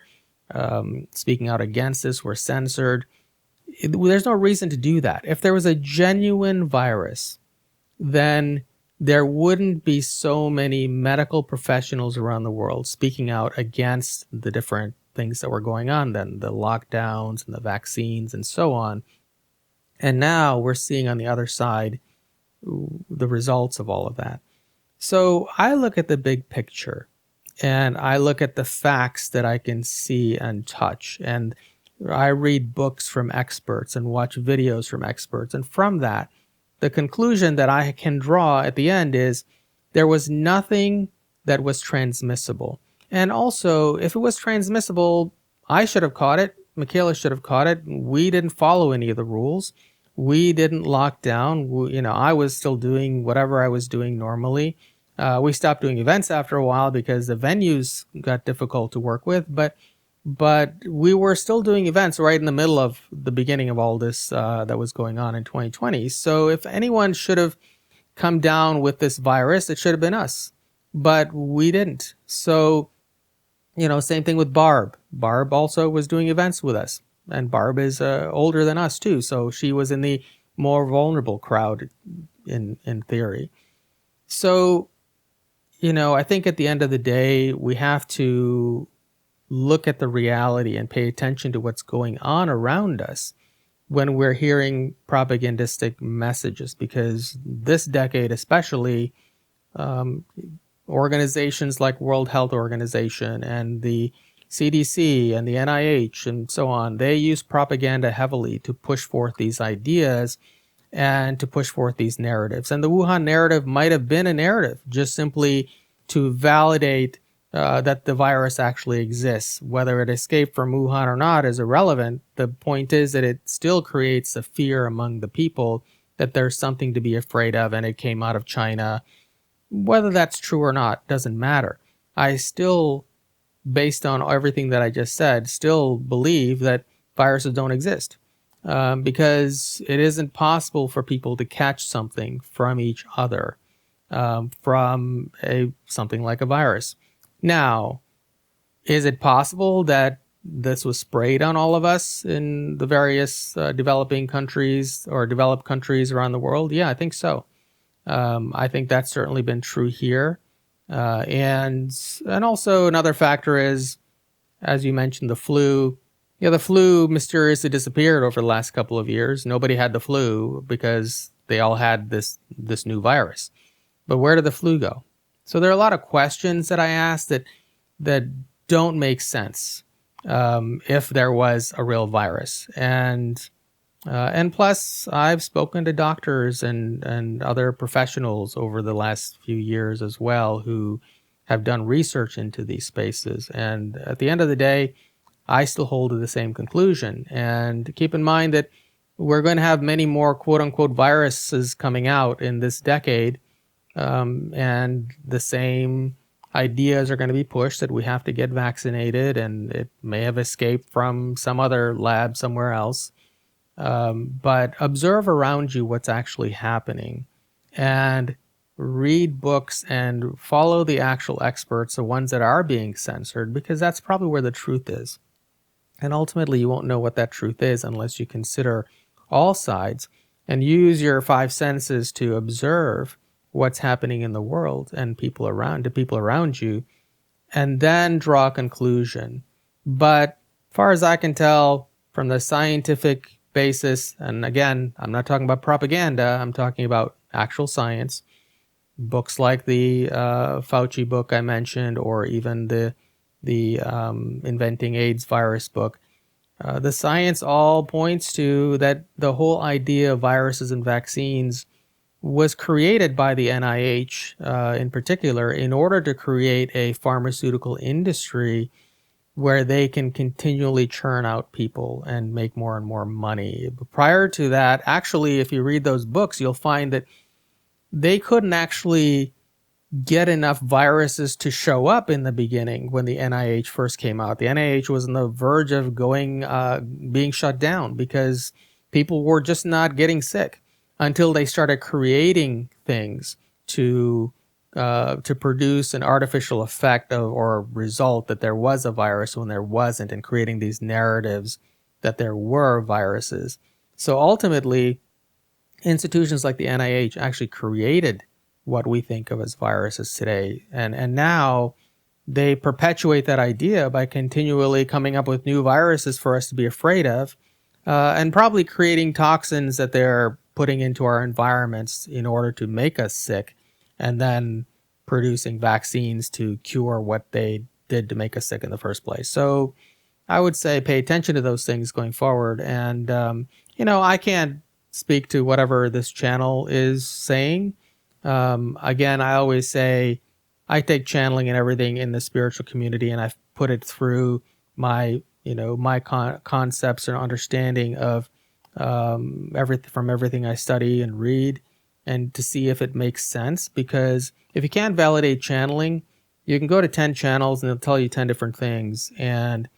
speaking out against this were censored. There's no reason to do that. If there was a genuine virus, then there wouldn't be so many medical professionals around the world speaking out against the different things that were going on then, the lockdowns and the vaccines and so on. And now we're seeing on the other side the results of all of that. So I look at the big picture and I look at the facts that I can see and touch. And I read books from experts and watch videos from experts. And from that, the conclusion that I can draw at the end is there was nothing that was transmissible. And also, if it was transmissible, I should have caught it. Micheila should have caught it. We didn't follow any of the rules. We didn't lock down. I was still doing whatever I was doing normally. We stopped doing events after a while because the venues got difficult to work with. But we were still doing events right in the middle of the beginning of all this that was going on in 2020. So if anyone should have come down with this virus, it should have been us. But we didn't. So, same thing with Barb. Barb also was doing events with us. And Barb is older than us too. So she was in the more vulnerable crowd in theory. So, I think at the end of the day, we have to look at the reality and pay attention to what's going on around us when we're hearing propagandistic messages, because this decade especially, organizations like World Health Organization and the CDC and the NIH and so on, they use propaganda heavily to push forth these ideas and to push forth these narratives. And the Wuhan narrative might have been a narrative just simply to validate that the virus actually exists. Whether it escaped from Wuhan or not is irrelevant. The point is that it still creates a fear among the people that there's something to be afraid of and it came out of China. Whether that's true or not doesn't matter. I still, based on everything that I just said, still believe that viruses don't exist because it isn't possible for people to catch something from each other. from something like a virus. Now, is it possible that this was sprayed on all of us in the various developing countries or developed countries around the world? Yeah, I think so. I think that's certainly been true here. And also another factor is, as you mentioned, the flu. Yeah, the flu mysteriously disappeared over the last couple of years. Nobody had the flu because they all had this new virus. But where did the flu go? So there are a lot of questions that I asked that don't make sense if there was a real virus. And plus, I've spoken to doctors and other professionals over the last few years as well who have done research into these spaces. And at the end of the day, I still hold to the same conclusion. And keep in mind that we're going to have many more quote unquote viruses coming out in this decade. And the same ideas are going to be pushed that we have to get vaccinated, and it may have escaped from some other lab somewhere else. But observe around you what's actually happening and read books and follow the actual experts, the ones that are being censored, because that's probably where the truth is. And ultimately, you won't know what that truth is unless you consider all sides and use your five senses to observe what's happening in the world and people around you, and then draw a conclusion. But as far as I can tell, from the scientific basis, and again, I'm not talking about propaganda, I'm talking about actual science, books like the Fauci book I mentioned, or even the Inventing AIDS virus book, the science all points to that the whole idea of viruses and vaccines was created by the NIH in particular in order to create a pharmaceutical industry where they can continually churn out people and make more and more money. But prior to that, actually, if you read those books, you'll find that they couldn't actually get enough viruses to show up in the beginning when the NIH first came out. The NIH was on the verge of being shut down because people were just not getting sick until they started creating things to produce an artificial effect or result that there was a virus when there wasn't, and creating these narratives that there were viruses. So ultimately, institutions like the NIH actually created what we think of as viruses today. And now they perpetuate that idea by continually coming up with new viruses for us to be afraid of, and probably creating toxins that they're putting into our environments in order to make us sick, and then producing vaccines to cure what they did to make us sick in the first place. So I would say pay attention to those things going forward. And, I can't speak to whatever this channel is saying. Again, I always say I take channeling and everything in the spiritual community, and I've put it through my concepts and understanding of everything I study and read, and to see if it makes sense. Because if you can't validate channeling, you can go to 10 channels and they'll tell you 10 different things. And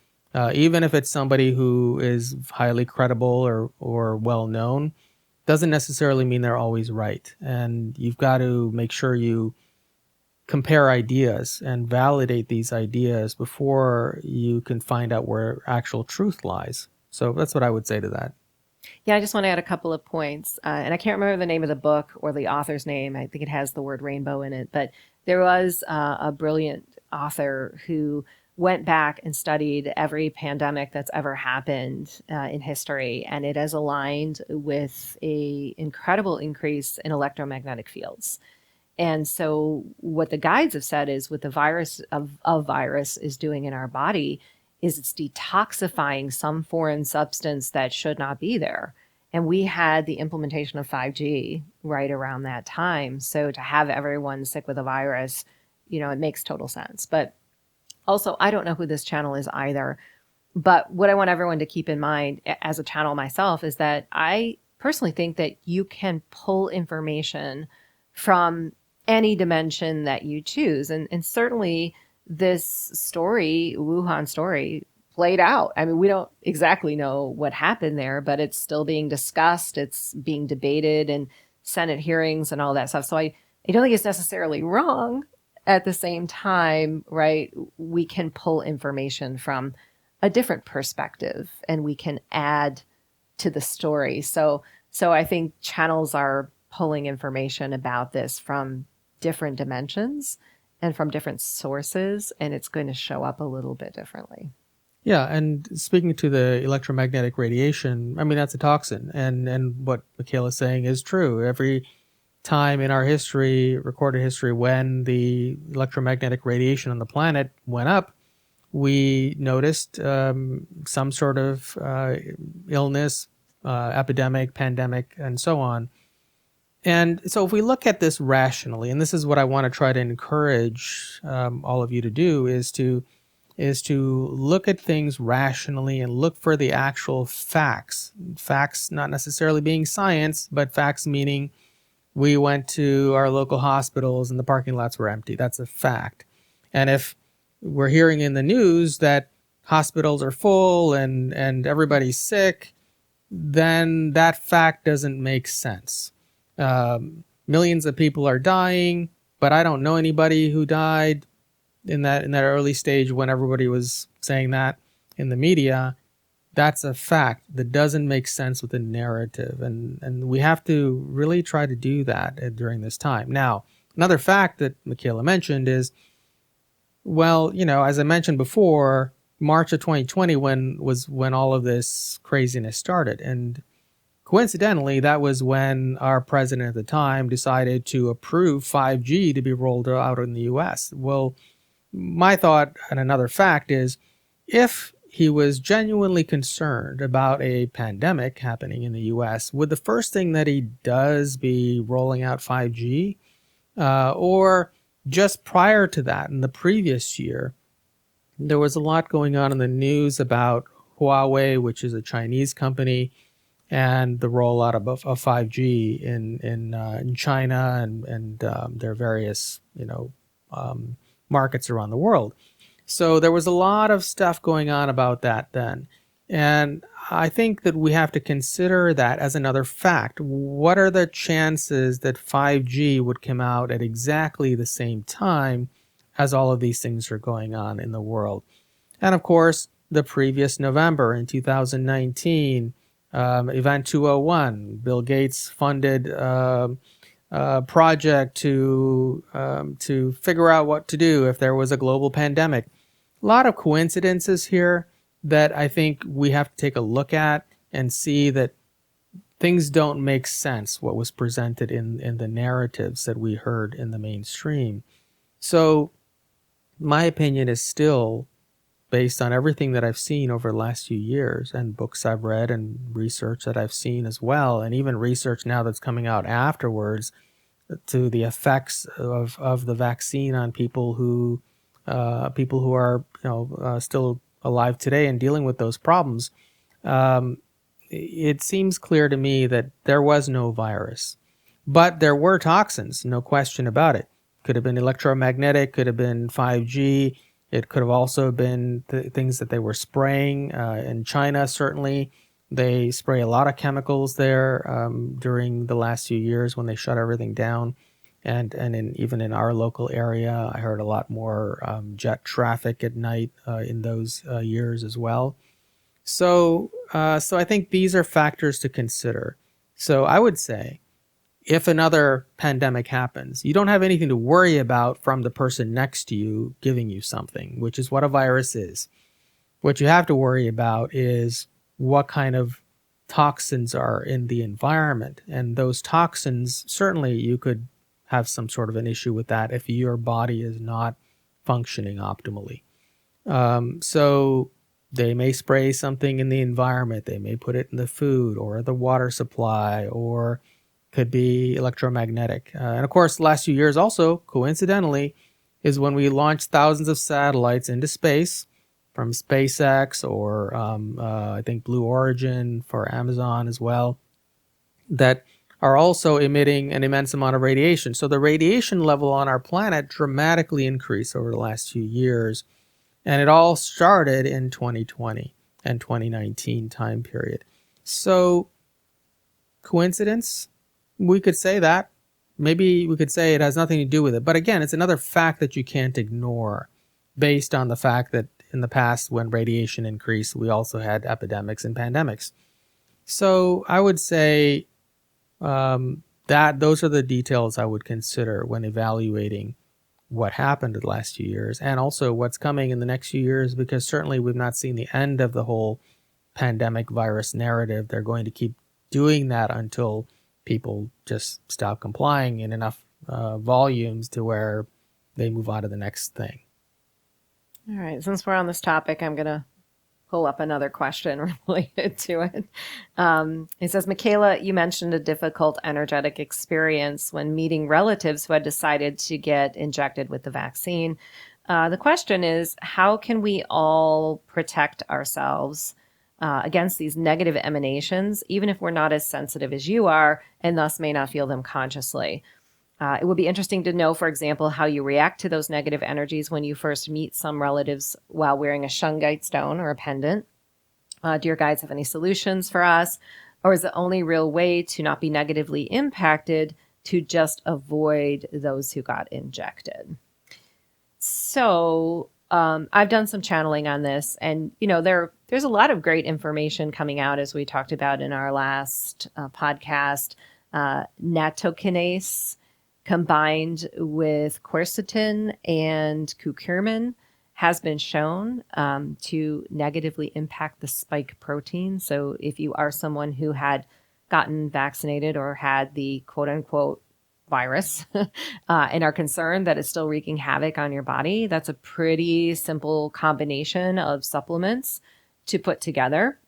even if it's somebody who is highly credible or well known, doesn't necessarily mean they're always right. And you've got to make sure you compare ideas and validate these ideas before you can find out where actual truth lies. So that's what I would say to that.
Yeah, I just want to add a couple of points. And I can't remember the name of the book or the author's name. I think it has the word rainbow in it. But there was a brilliant author who went back and studied every pandemic that's ever happened in history. And it has aligned with an incredible increase in electromagnetic fields. And so what the guides have said is what the virus is doing in our body is it's detoxifying some foreign substance that should not be there. And we had the implementation of 5G right around that time. So to have everyone sick with a virus, it makes total sense. But also, I don't know who this channel is either. But what I want everyone to keep in mind as a channel myself is that I personally think that you can pull information from any dimension that you choose. And certainly this story, Wuhan story, played out. I mean, we don't exactly know what happened there, but it's still being discussed. It's being debated in Senate hearings and all that stuff. So I I don't think it's necessarily wrong. At the same time, right, we can pull information from a different perspective and we can add to the story. So I think channels are pulling information about this from different dimensions and from different sources, and it's going to show up a little bit differently.
Yeah, and speaking to the electromagnetic radiation, I mean, that's a toxin, and what Micheila is saying is true. Every time in our history, recorded history, when the electromagnetic radiation on the planet went up, we noticed some sort of illness, epidemic, pandemic, and so on. And so if we look at this rationally, and this is what I want to try to encourage all of you to do, is to look at things rationally and look for the actual facts. Facts not necessarily being science, but facts meaning we went to our local hospitals and the parking lots were empty. That's a fact. And if we're hearing in the news that hospitals are full and everybody's sick, then that fact doesn't make sense. Millions of people are dying, but I don't know anybody who died in that early stage when everybody was saying that in the media. That's a fact that doesn't make sense with the narrative, and we have to really try to do that during this time. Now, another fact that Micheila mentioned is, well, as I mentioned before, March of 2020 was when all of this craziness started, and coincidentally, that was when our president at the time decided to approve 5G to be rolled out in the U.S. Well, my thought and another fact is, if he was genuinely concerned about a pandemic happening in the US, would the first thing that he does be rolling out 5G? Or just prior to that, in the previous year, there was a lot going on in the news about Huawei, which is a Chinese company, and the rollout of 5G in China and their various markets around the world. So there was a lot of stuff going on about that then. And I think that we have to consider that as another fact. What are the chances that 5G would come out at exactly the same time as all of these things are going on in the world? And of course, the previous November in 2019, Event 201, Bill Gates funded project to figure out what to do if there was a global pandemic. A lot of coincidences here that I think we have to take a look at and see that things don't make sense, what was presented in the narratives that we heard in the mainstream. So my opinion is still based on everything that I've seen over the last few years and books I've read and research that I've seen as well, and even research now that's coming out afterwards to the effects of the vaccine on people who are still alive today and dealing with those problems. It seems clear to me that there was no virus, but there were toxins, no question about it. Could have been electromagnetic, could have been 5G. It could have also been things that they were spraying in China. Certainly, they spray a lot of chemicals there during the last few years when they shut everything down. And even in our local area, I heard a lot more jet traffic at night in those years as well. So I think these are factors to consider. So I would say, if another pandemic happens, you don't have anything to worry about from the person next to you giving you something, which is what a virus is. What you have to worry about is what kind of toxins are in the environment. And those toxins, certainly you could have some sort of an issue with that if your body is not functioning optimally. So they may spray something in the environment. They may put it in the food or the water supply, or could be electromagnetic. And of course, the last few years also, coincidentally, is when we launched thousands of satellites into space from SpaceX or I think Blue Origin for Amazon as well, that are also emitting an immense amount of radiation. So the radiation level on our planet dramatically increased over the last few years. And it all started in 2020 and 2019 time period. So coincidence? We could say that, maybe we could say it has nothing to do with it. But again, it's another fact that you can't ignore based on the fact that in the past, when radiation increased, we also had epidemics and pandemics. So I would say that those are the details I would consider when evaluating what happened in the last few years and also what's coming in the next few years, because certainly we've not seen the end of the whole pandemic virus narrative. They're going to keep doing that until people just stop complying in enough volumes to where they move on to the next thing.
All right. Since we're on this topic, I'm going to pull up another question related to it. It says, Micheila, you mentioned a difficult energetic experience when meeting relatives who had decided to get injected with the vaccine. The question is, how can we all protect ourselves against these negative emanations, even if we're not as sensitive as you are and thus may not feel them consciously? It would be interesting to know, for example, how you react to those negative energies when you first meet some relatives while wearing a shungite stone or a pendant. Do your guides have any solutions for us? Or is the only real way to not be negatively impacted to just avoid those who got injected? So I've done some channeling on this, and there's a lot of great information coming out, as we talked about in our last podcast. Natokinase combined with quercetin and curcumin has been shown to negatively impact the spike protein. So if you are someone who had gotten vaccinated or had the quote unquote virus and are concerned that it's still wreaking havoc on your body, that's a pretty simple combination of supplements to put together.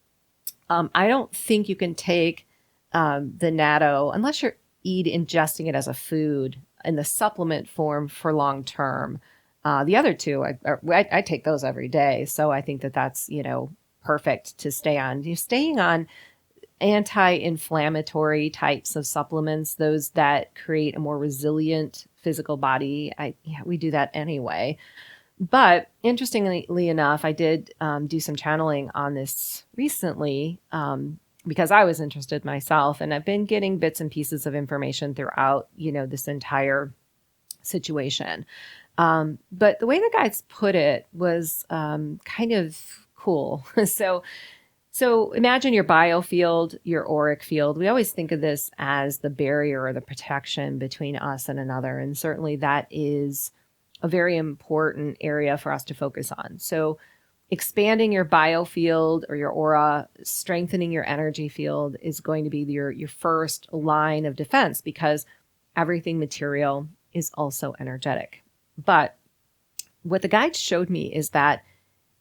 I don't think you can take the natto unless you're ingesting it as a food in the supplement form for long term. The other two, I take those every day. So I think that that's, perfect to stay on. You're staying on anti-inflammatory types of supplements, those that create a more resilient physical body. We do that anyway. But interestingly enough, I did do some channeling on this recently because I was interested myself, and I've been getting bits and pieces of information throughout, this entire situation. But the way the guides put it was kind of cool. So imagine your biofield, your auric field. We always think of this as the barrier or the protection between us and another. And certainly that is a very important area for us to focus on. So expanding your biofield or your aura, strengthening your energy field is going to be your first line of defense, because everything material is also energetic. But what the guide showed me is that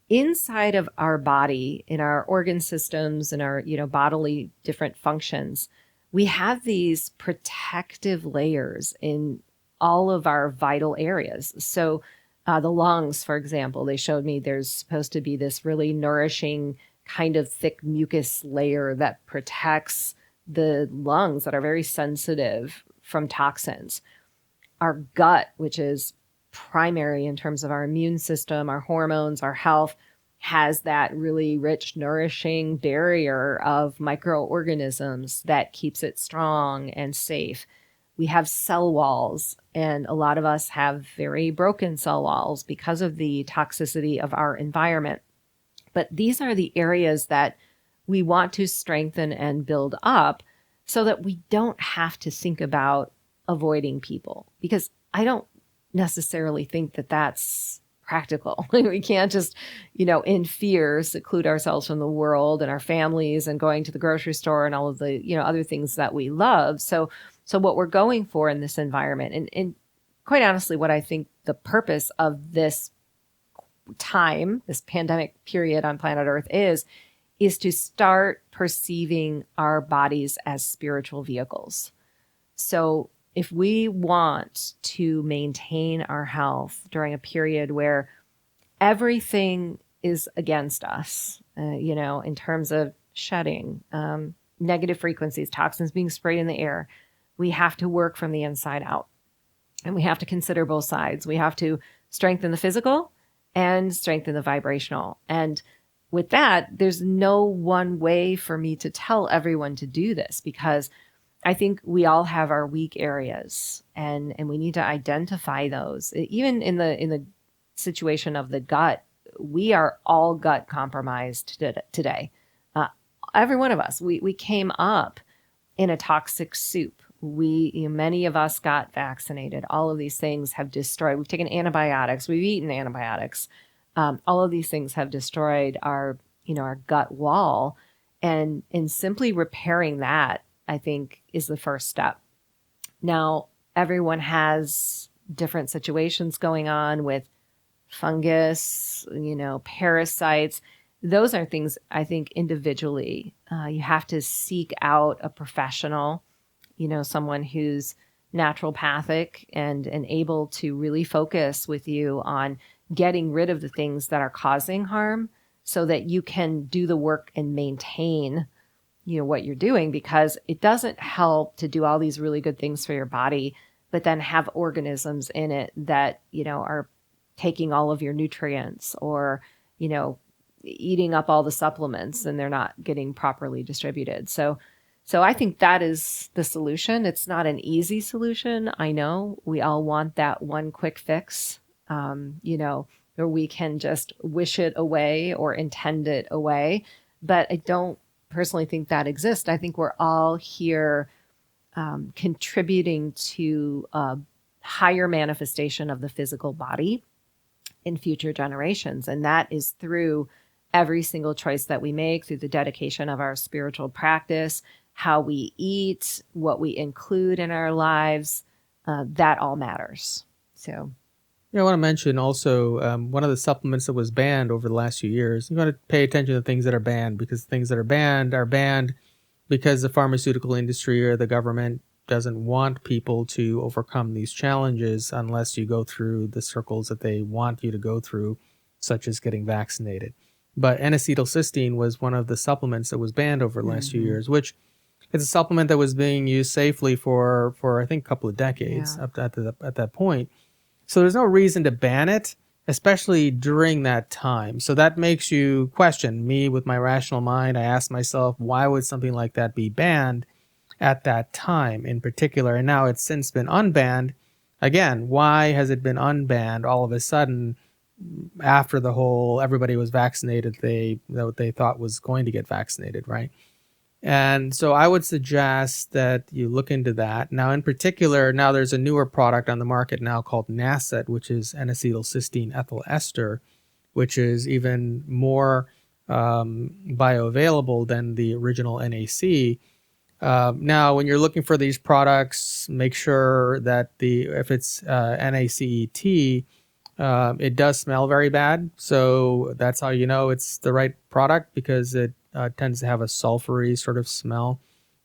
inside of our body, in our organ systems and our, bodily different functions, we have these protective layers in all of our vital areas. So the lungs, for example, they showed me there's supposed to be this really nourishing kind of thick mucus layer that protects the lungs that are very sensitive from toxins. Our gut, which is primary in terms of our immune system, our hormones, our health, has that really rich, nourishing barrier of microorganisms that keeps it strong and safe. We have cell walls, and a lot of us have very broken cell walls because of the toxicity of our environment. But these are the areas that we want to strengthen and build up so that we don't have to think about avoiding people, because I don't necessarily think that that's practical. We can't just, in fear, seclude ourselves from the world and our families and going to the grocery store and all of the, other things that we love. So what we're going for in this environment, and quite honestly, what I think the purpose of this time, this pandemic period on planet Earth is to start perceiving our bodies as spiritual vehicles. So if we want to maintain our health during a period where everything is against us, in terms of shedding, negative frequencies, toxins being sprayed in the air, we have to work from the inside out. And we have to consider both sides. We have to strengthen the physical and strengthen the vibrational. And with that, there's no one way for me to tell everyone to do this, because I think we all have our weak areas, and we need to identify those. Even in the situation of the gut, we are all gut compromised today. Every one of us, we came up in a toxic soup. Many of us got vaccinated. All of these things have destroyed. We've taken antibiotics. We've eaten antibiotics. All of these things have destroyed our gut wall, and in simply repairing that, I think, is the first step. Now, everyone has different situations going on with fungus, parasites. Those are things I think individually you have to seek out a professional, someone who's naturopathic and able to really focus with you on getting rid of the things that are causing harm so that you can do the work and maintain what you're doing, because it doesn't help to do all these really good things for your body, but then have organisms in it that, are taking all of your nutrients or, eating up all the supplements, and they're not getting properly distributed. So I think that is the solution. It's not an easy solution. I know we all want that one quick fix, where we can just wish it away or intend it away. But I don't personally think that exists. I think we're all here contributing to a higher manifestation of the physical body in future generations. And that is through every single choice that we make, through the dedication of our spiritual practice, how we eat, what we include in our lives. That all matters. So,
I want to mention also one of the supplements that was banned over the last few years. You want to pay attention to things that are banned, because things that are banned because the pharmaceutical industry or the government doesn't want people to overcome these challenges unless you go through the circles that they want you to go through, such as getting vaccinated. But N-acetylcysteine was one of the supplements that was banned over the last few years, which is a supplement that was being used safely for I think a couple of decades up at that point. So there's no reason to ban it, especially during that time. So that makes you question me with my rational mind. I ask myself, why would something like that be banned at that time in particular? And now it's since been unbanned. Again, why has it been unbanned all of a sudden after the whole everybody was vaccinated, they thought was going to get vaccinated, right? And so I would suggest that you look into that. Now, in particular, now there's a newer product on the market now called NACET, which is N-acetylcysteine ethyl ester, which is even more bioavailable than the original NAC. Now, when you're looking for these products, make sure that if it's NACET, it does smell very bad. So that's how you know it's the right product, because it tends to have a sulfury sort of smell,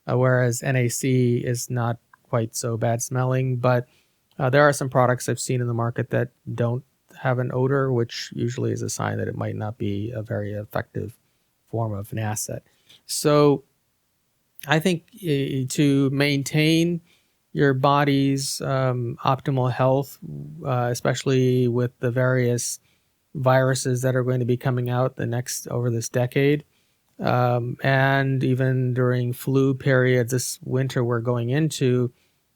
whereas NAC is not quite so bad smelling. But there are some products I've seen in the market that don't have an odor, which usually is a sign that it might not be a very effective form of NACET. So I think to maintain your body's optimal health, especially with the various viruses that are going to be coming out over this decade, and even during flu periods this winter we're going into,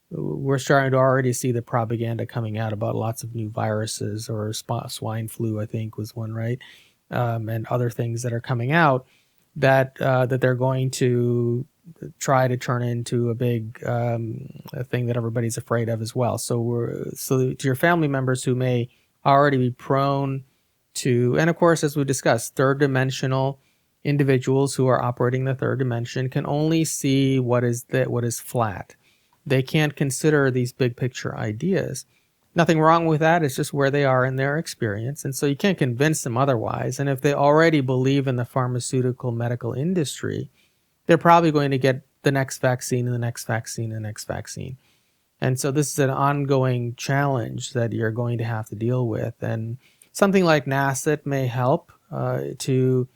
we're starting to already see the propaganda coming out about lots of new viruses, or swine flu, I think was one, right? And other things that are coming out that they're going to try to turn into a big thing that everybody's afraid of as well. So to your family members who may already be prone to, and of course, as we discussed, third dimensional individuals who are operating the third dimension can only see what is flat. They can't consider these big picture ideas. Nothing wrong with that. It's just where they are in their experience. And so you can't convince them otherwise. And if they already believe in the pharmaceutical medical industry, they're probably going to get the next vaccine and the next vaccine and the next vaccine. And so this is an ongoing challenge that you're going to have to deal with. And something like NACET may help to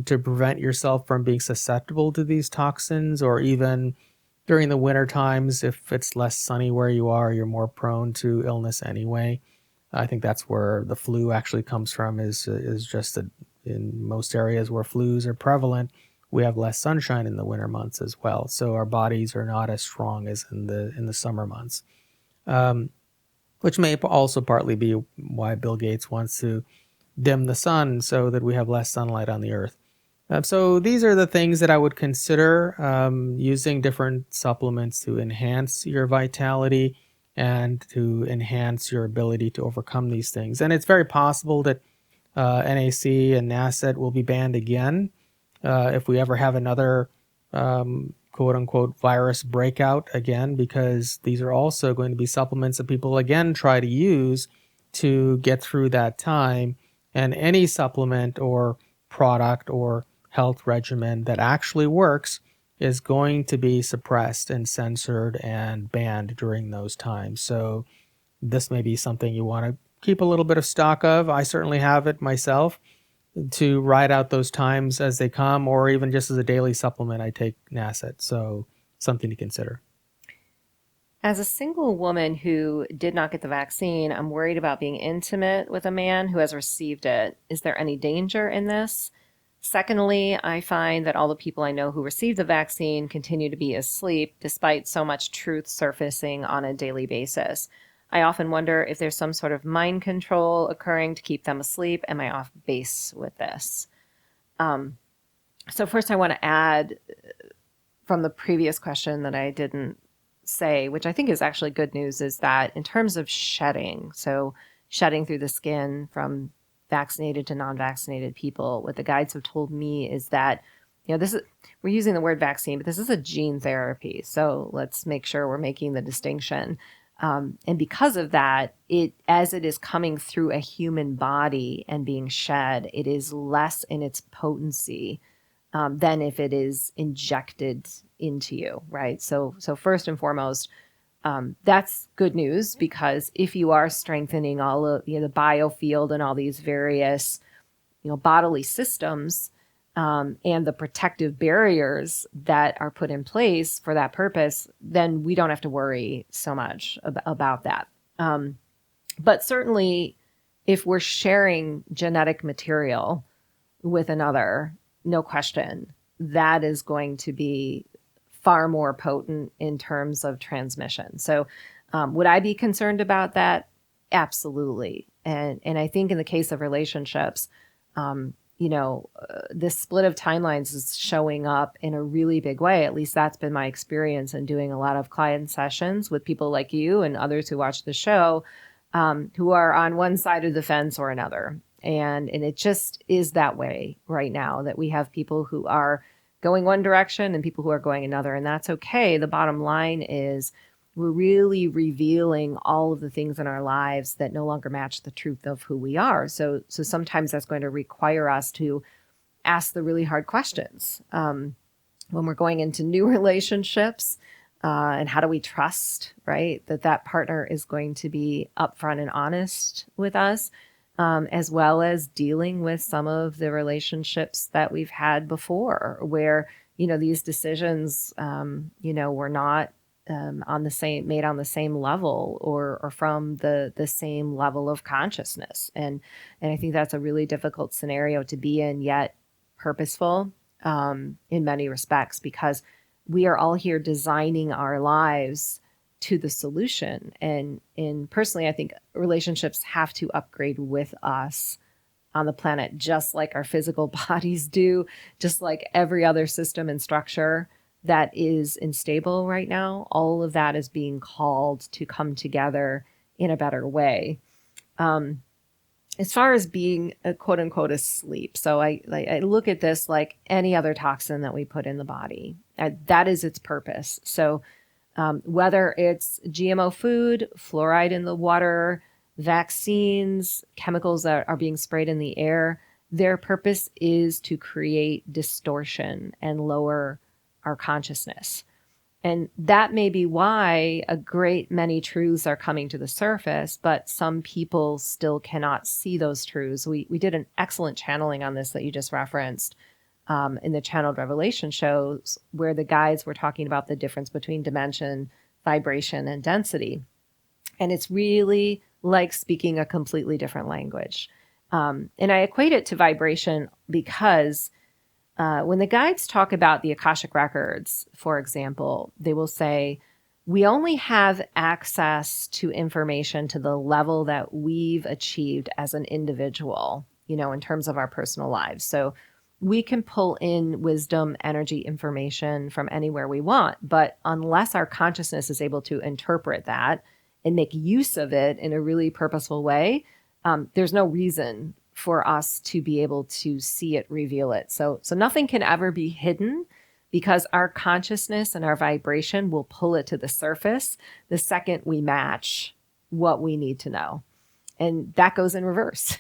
prevent yourself from being susceptible to these toxins, or even during the winter times, if it's less sunny where you are, you're more prone to illness anyway. I think that's where the flu actually comes from, is just that in most areas where flus are prevalent, we have less sunshine in the winter months as well. So our bodies are not as strong as in the summer months, which may also partly be why Bill Gates wants to dim the sun so that we have less sunlight on the earth. So these are the things that I would consider using different supplements to enhance your vitality and to enhance your ability to overcome these things. And it's very possible that NAC and NASET will be banned again if we ever have another quote unquote virus breakout again, because these are also going to be supplements that people again try to use to get through that time. And any supplement or product or health regimen that actually works is going to be suppressed and censored and banned during those times. So this may be something you want to keep a little bit of stock of. I certainly have it myself to ride out those times as they come, or even just as a daily supplement, I take NASET. So something to consider.
As a single woman who did not get the vaccine, I'm worried about being intimate with a man who has received it. Is there any danger in this? Secondly, I find that all the people I know who received the vaccine continue to be asleep despite so much truth surfacing on a daily basis. I often wonder if there's some sort of mind control occurring to keep them asleep. Am I off base with this? So first I want to add from the previous question that I didn't say, which I think is actually good news, is that in terms of shedding, so shedding through the skin from vaccinated to non-vaccinated people, what the guides have told me is that, this is, we're using the word vaccine, but this is a gene therapy. So let's make sure we're making the distinction. And because of that, as it is coming through a human body and being shed, it is less in its potency than if it is injected into you, right? So first and foremost, that's good news, because if you are strengthening all of the biofield and all these various bodily systems and the protective barriers that are put in place for that purpose, then we don't have to worry so much about that. But certainly, if we're sharing genetic material with another, no question, that is going to be far more potent in terms of transmission. So would I be concerned about that? Absolutely. And I think in the case of relationships, this split of timelines is showing up in a really big way. At least that's been my experience in doing a lot of client sessions with people like you and others who watch the show, who are on one side of the fence or another. And it just is that way right now, that we have people who are going one direction and people who are going another. And that's okay. The bottom line is we're really revealing all of the things in our lives that no longer match the truth of who we are. So sometimes that's going to require us to ask the really hard questions. When we're going into new relationships, and how do we trust, right, that partner is going to be upfront and honest with us, as well as dealing with some of the relationships that we've had before where, these decisions, were not made on the same level or from the same level of consciousness. And I think that's a really difficult scenario to be in, yet purposeful in many respects, because we are all here designing our lives to the solution. And personally, I think relationships have to upgrade with us on the planet, just like our physical bodies do, just like every other system and structure that is unstable right now. All of that is being called to come together in a better way. As far as being a quote unquote asleep. So I look at this like any other toxin that we put in the body. That is its purpose. So whether it's GMO food, fluoride in the water, vaccines, chemicals that are being sprayed in the air, their purpose is to create distortion and lower our consciousness. And that may be why a great many truths are coming to the surface, but some people still cannot see those truths. We did an excellent channeling on this that you just referenced in the Channeled Revelation shows, where the guides were talking about the difference between dimension, vibration, and density. And it's really like speaking a completely different language. And I equate it to vibration because when the guides talk about the Akashic records, for example, they will say, we only have access to information to the level that we've achieved as an individual, in terms of our personal lives. So we can pull in wisdom, energy, information from anywhere we want. But unless our consciousness is able to interpret that and make use of it in a really purposeful way, there's no reason for us to be able to see it, reveal it. So nothing can ever be hidden, because our consciousness and our vibration will pull it to the surface the second we match what we need to know. And that goes in reverse.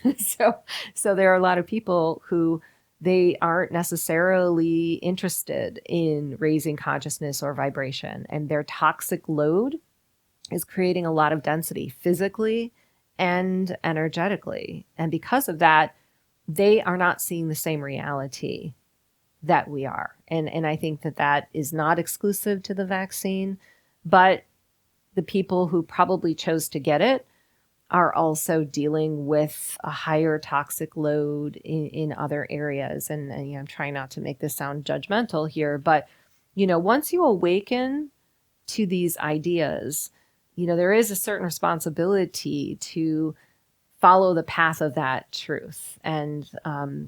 So there are a lot of people who they aren't necessarily interested in raising consciousness or vibration, and their toxic load is creating a lot of density physically and energetically. And because of that, they are not seeing the same reality that we are. And I think that is not exclusive to the vaccine, but the people who probably chose to get it are also dealing with a higher toxic load in other areas. And I'm trying not to make this sound judgmental here, but, once you awaken to these ideas, there is a certain responsibility to follow the path of that truth. And,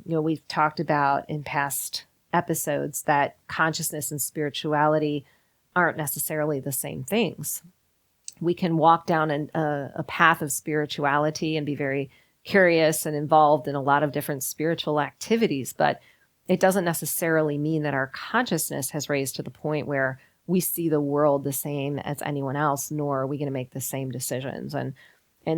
we've talked about in past episodes that consciousness and spirituality aren't necessarily the same things. We can walk down a path of spirituality and be very curious and involved in a lot of different spiritual activities, but it doesn't necessarily mean that our consciousness has raised to the point where we see the world the same as anyone else, nor are we going to make the same decisions. And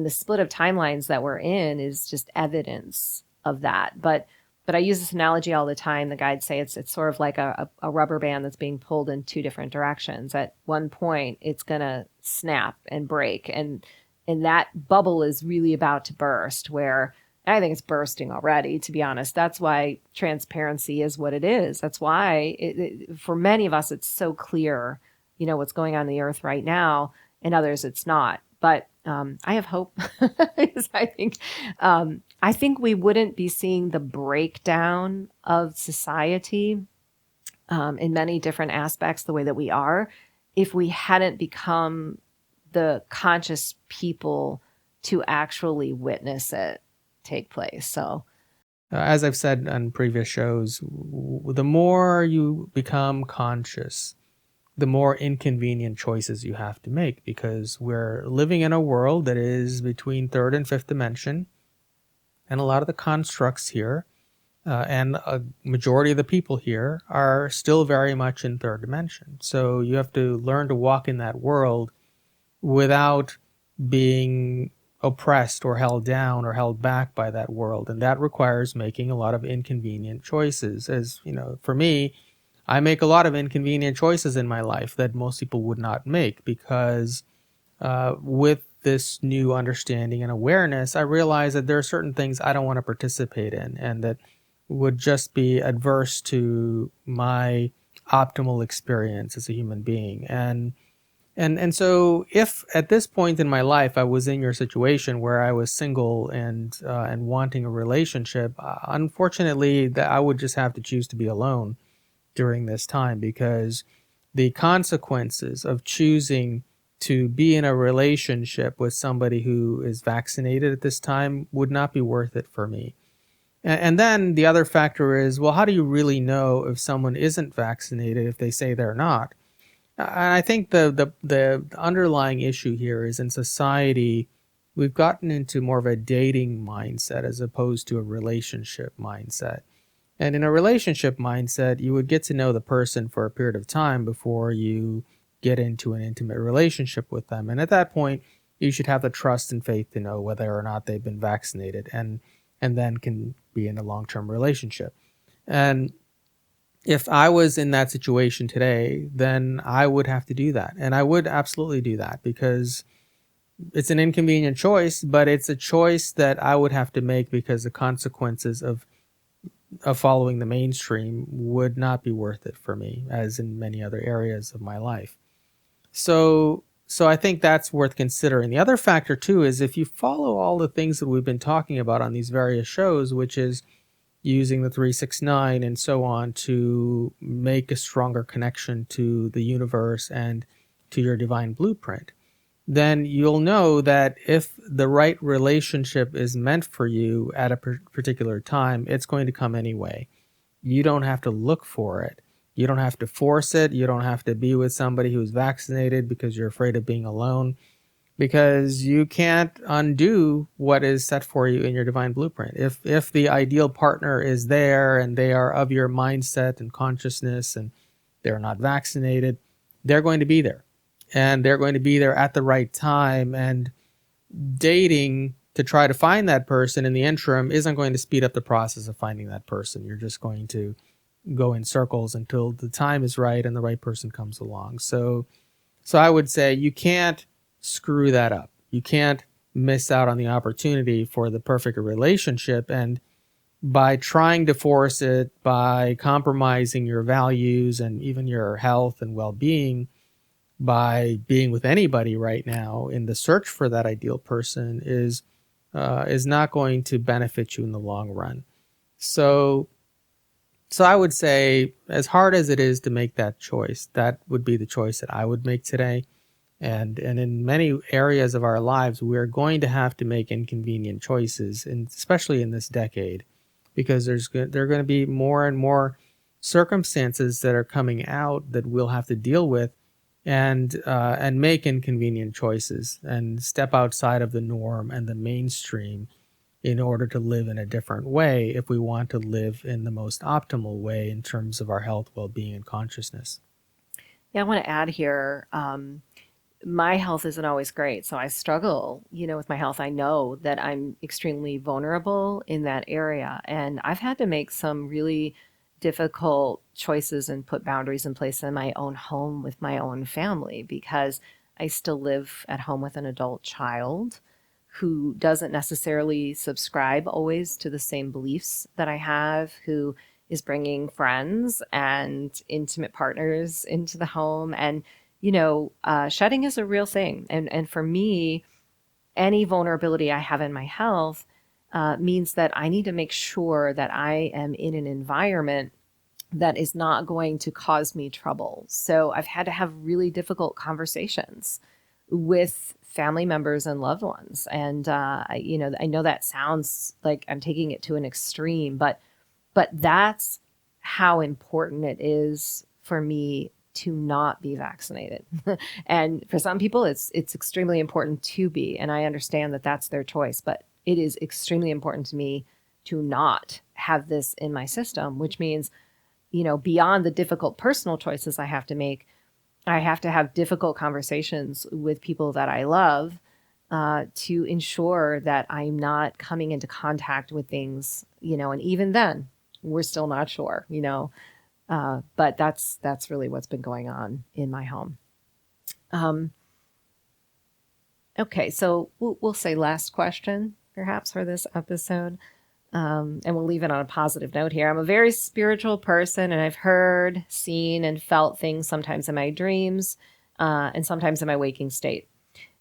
the split of timelines that we're in is just evidence of that. But I use this analogy all the time. The guides say it's sort of like a rubber band that's being pulled in two different directions. At one point, it's going to snap and break. And that bubble is really about to burst, where I think it's bursting already, to be honest. That's why transparency is what it is. That's why, for many of us, it's so clear, what's going on in the earth right now, and others it's not. But I have hope, because I think we wouldn't be seeing the breakdown of society in many different aspects the way that we are if we hadn't become the conscious people to actually witness it take place. So,
as I've said on previous shows, the more you become conscious, the more inconvenient choices you have to make, because we're living in a world that is between third and fifth dimension. And a lot of the constructs here and a majority of the people here are still very much in third dimension. So you have to learn to walk in that world without being oppressed or held down or held back by that world. And that requires making a lot of inconvenient choices. As for me, I make a lot of inconvenient choices in my life that most people would not make, because with this new understanding and awareness, I realize that there are certain things I don't want to participate in, and that would just be adverse to my optimal experience as a human being. And so if at this point in my life I was in your situation where I was single and wanting a relationship, unfortunately, that I would just have to choose to be alone during this time, because the consequences of choosing to be in a relationship with somebody who is vaccinated at this time would not be worth it for me. And then the other factor is, well, how do you really know if someone isn't vaccinated if they say they're not? And I think the underlying issue here is, in society, we've gotten into more of a dating mindset as opposed to a relationship mindset. And in a relationship mindset, you would get to know the person for a period of time before you get into an intimate relationship with them. And at that point, you should have the trust and faith to know whether or not they've been vaccinated, and then can be in a long-term relationship. And if I was in that situation today, then I would have to do that. And I would absolutely do that, because it's an inconvenient choice, but it's a choice that I would have to make, because the consequences of following the mainstream would not be worth it for me, as in many other areas of my life. So I think that's worth considering. The other factor too is, if you follow all the things that we've been talking about on these various shows, which is using the 369 and so on to make a stronger connection to the universe and to your divine blueprint, then you'll know that if the right relationship is meant for you at a particular time, it's going to come anyway. You don't have to look for it. You don't have to force it. You don't have to be with somebody who's vaccinated because you're afraid of being alone, because you can't undo what is set for you in your divine blueprint. If the ideal partner is there and they are of your mindset and consciousness and they're not vaccinated, they're going to be there. And they're going to be there at the right time. And dating to try to find that person in the interim isn't going to speed up the process of finding that person. You're just going to go in circles until the time is right and the right person comes along. So I would say you can't screw that up. You can't miss out on the opportunity for the perfect relationship. And by trying to force it, by compromising your values and even your health and well-being, by being with anybody right now in the search for that ideal person is not going to benefit you in the long run. So I would say, as hard as it is to make that choice, that would be the choice that I would make today. And in many areas of our lives, we're going to have to make inconvenient choices, and especially in this decade, because there are going to be more and more circumstances that are coming out that we'll have to deal with, and make inconvenient choices and step outside of the norm and the mainstream in order to live in a different way if we want to live in the most optimal way in terms of our health, well-being, and consciousness.
Yeah, I want to add here, my health isn't always great. So I struggle, with my health. I know that I'm extremely vulnerable in that area. And I've had to make some really difficult choices and put boundaries in place in my own home with my own family, because I still live at home with an adult child who doesn't necessarily subscribe always to the same beliefs that I have, who is bringing friends and intimate partners into the home. And shedding is a real thing. And for me, any vulnerability I have in my health means that I need to make sure that I am in an environment that is not going to cause me trouble. So I've had to have really difficult conversations with family members and loved ones. And, I know that sounds like I'm taking it to an extreme, but that's how important it is for me to not be vaccinated. And for some people, it's extremely important to be. And I understand that that's their choice, but it is extremely important to me to not have this in my system, which means, beyond the difficult personal choices I have to make, I have to have difficult conversations with people that I love to ensure that I'm not coming into contact with things, and even then we're still not sure, but that's really what's been going on in my home. Okay, so we'll say last question perhaps for this episode. And we'll leave it on a positive note here. I'm a very spiritual person, and I've heard, seen, and felt things sometimes in my dreams and sometimes in my waking state.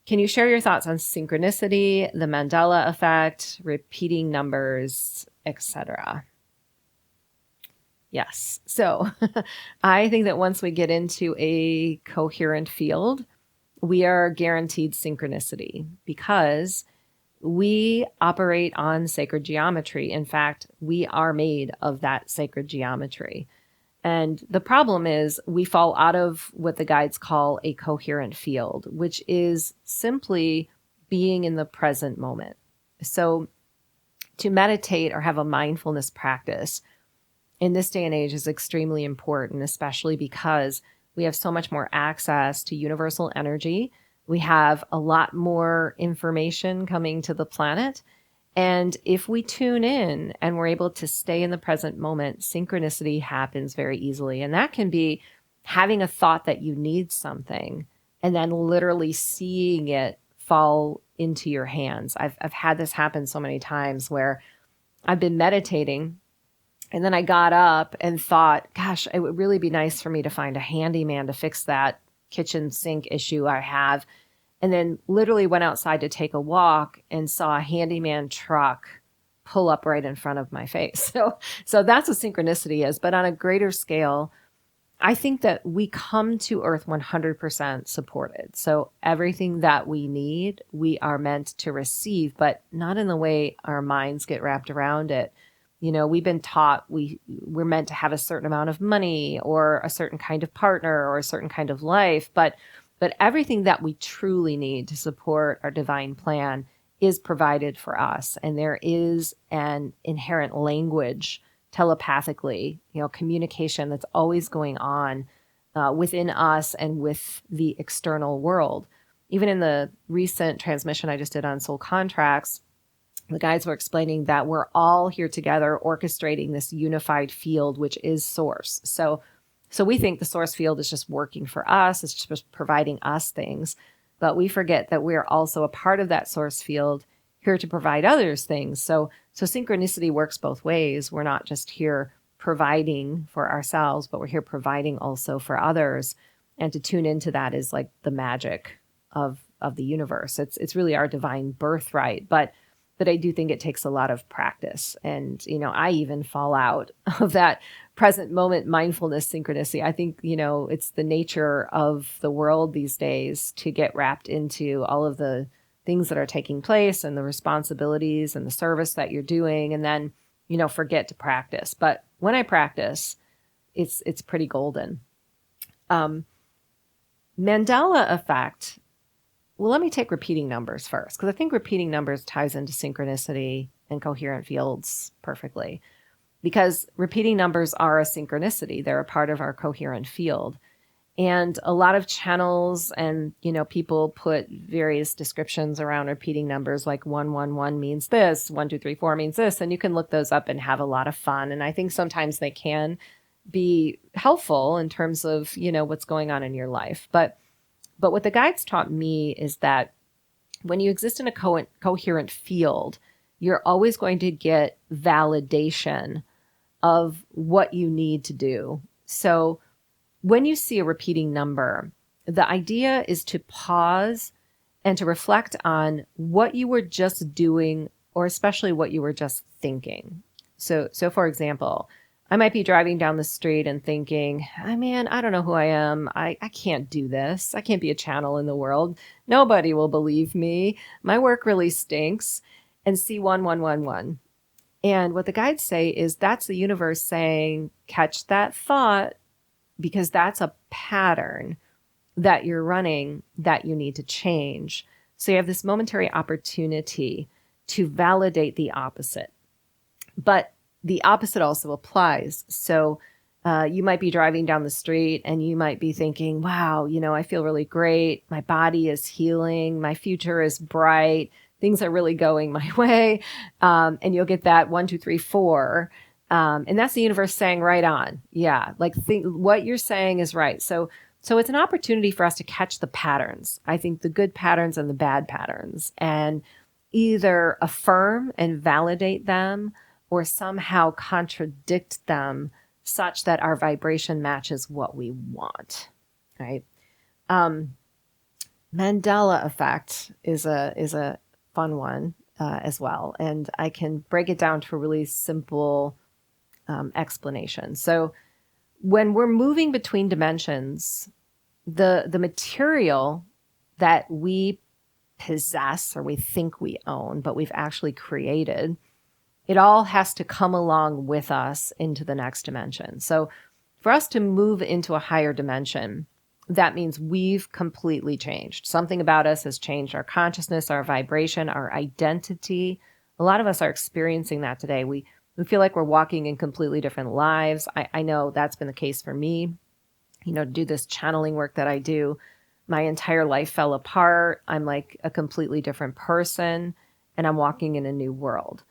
Can you share your thoughts on synchronicity, the Mandela effect, repeating numbers, etc.? Yes. So I think that once we get into a coherent field, we are guaranteed synchronicity because we operate on sacred geometry. In fact, we are made of that sacred geometry. And the problem is we fall out of what the guides call a coherent field, which is simply being in the present moment. So to meditate or have a mindfulness practice in this day and age is extremely important, especially because we have so much more access to universal energy. We have a lot more information coming to the planet. And if we tune in and we're able to stay in the present moment, synchronicity happens very easily. And that can be having a thought that you need something and then literally seeing it fall into your hands. I've had this happen so many times where I've been meditating and then I got up and thought, gosh, it would really be nice for me to find a handyman to fix that kitchen sink issue I have. And then literally went outside to take a walk and saw a handyman truck pull up right in front of my face. So that's what synchronicity is. But on a greater scale, I think that we come to Earth 100% supported. So everything that we need, we are meant to receive, but not in the way our minds get wrapped around it. You know, we've been taught we're meant to have a certain amount of money or a certain kind of partner or a certain kind of life, but everything that we truly need to support our divine plan is provided for us. And there is an inherent language telepathically, you know, communication that's always going on within us and with the external world. Even in the recent transmission I just did on soul contracts, the guides were explaining that we're all here together orchestrating this unified field, which is source. So we think the source field is just working for us. It's just providing us things, but we forget that we're also a part of that source field, here to provide others things. So synchronicity works both ways. We're not just here providing for ourselves, but we're here providing also for others. And to tune into that is like the magic of the universe. It's really our divine birthright. But I do think it takes a lot of practice. And, you know, I even fall out of that present moment mindfulness synchronicity. I think, you know, it's the nature of the world these days to get wrapped into all of the things that are taking place and the responsibilities and the service that you're doing, and then, you know, forget to practice. But when I practice, it's pretty golden. Mandela effect. Well, let me take repeating numbers first, because I think repeating numbers ties into synchronicity and coherent fields perfectly, because repeating numbers are a synchronicity. They're a part of our coherent field. And a lot of channels and, you know, people put various descriptions around repeating numbers, like 111 means this, 1, 2, 3, 4 means this. And you can look those up and have a lot of fun. And I think sometimes they can be helpful in terms of, you know, what's going on in your life. But what the guides taught me is that when you exist in a coherent field, you're always going to get validation of what you need to do. So when you see a repeating number, the idea is to pause and to reflect on what you were just doing, or especially what you were just thinking. So for example, I might be driving down the street and thinking, oh, man, I don't know who I am. I can't do this. I can't be a channel in the world. Nobody will believe me. My work really stinks. And see 1111. And what the guides say is that's the universe saying, catch that thought, because that's a pattern that you're running that you need to change. So you have this momentary opportunity to validate the opposite. But the opposite also applies. So you might be driving down the street and you might be thinking, wow, you know, I feel really great. My body is healing. My future is bright. Things are really going my way. And you'll get that 1, 2, 3, 4. And that's the universe saying right on. Yeah. Like what you're saying is right. So it's an opportunity for us to catch the patterns. I think the good patterns and the bad patterns, and either affirm and validate them or somehow contradict them such that our vibration matches what we want, right? Mandela effect is a fun one as well. And I can break it down to a really simple explanation. So when we're moving between dimensions, the material that we possess or we think we own, but we've actually created, it all has to come along with us into the next dimension. So for us to move into a higher dimension, that means we've completely changed. Something about us has changed: our consciousness, our vibration, our identity. A lot of us are experiencing that today. We feel like we're walking in completely different lives. I know that's been the case for me. You know, to do this channeling work that I do, my entire life fell apart. I'm like a completely different person, and I'm walking in a new world.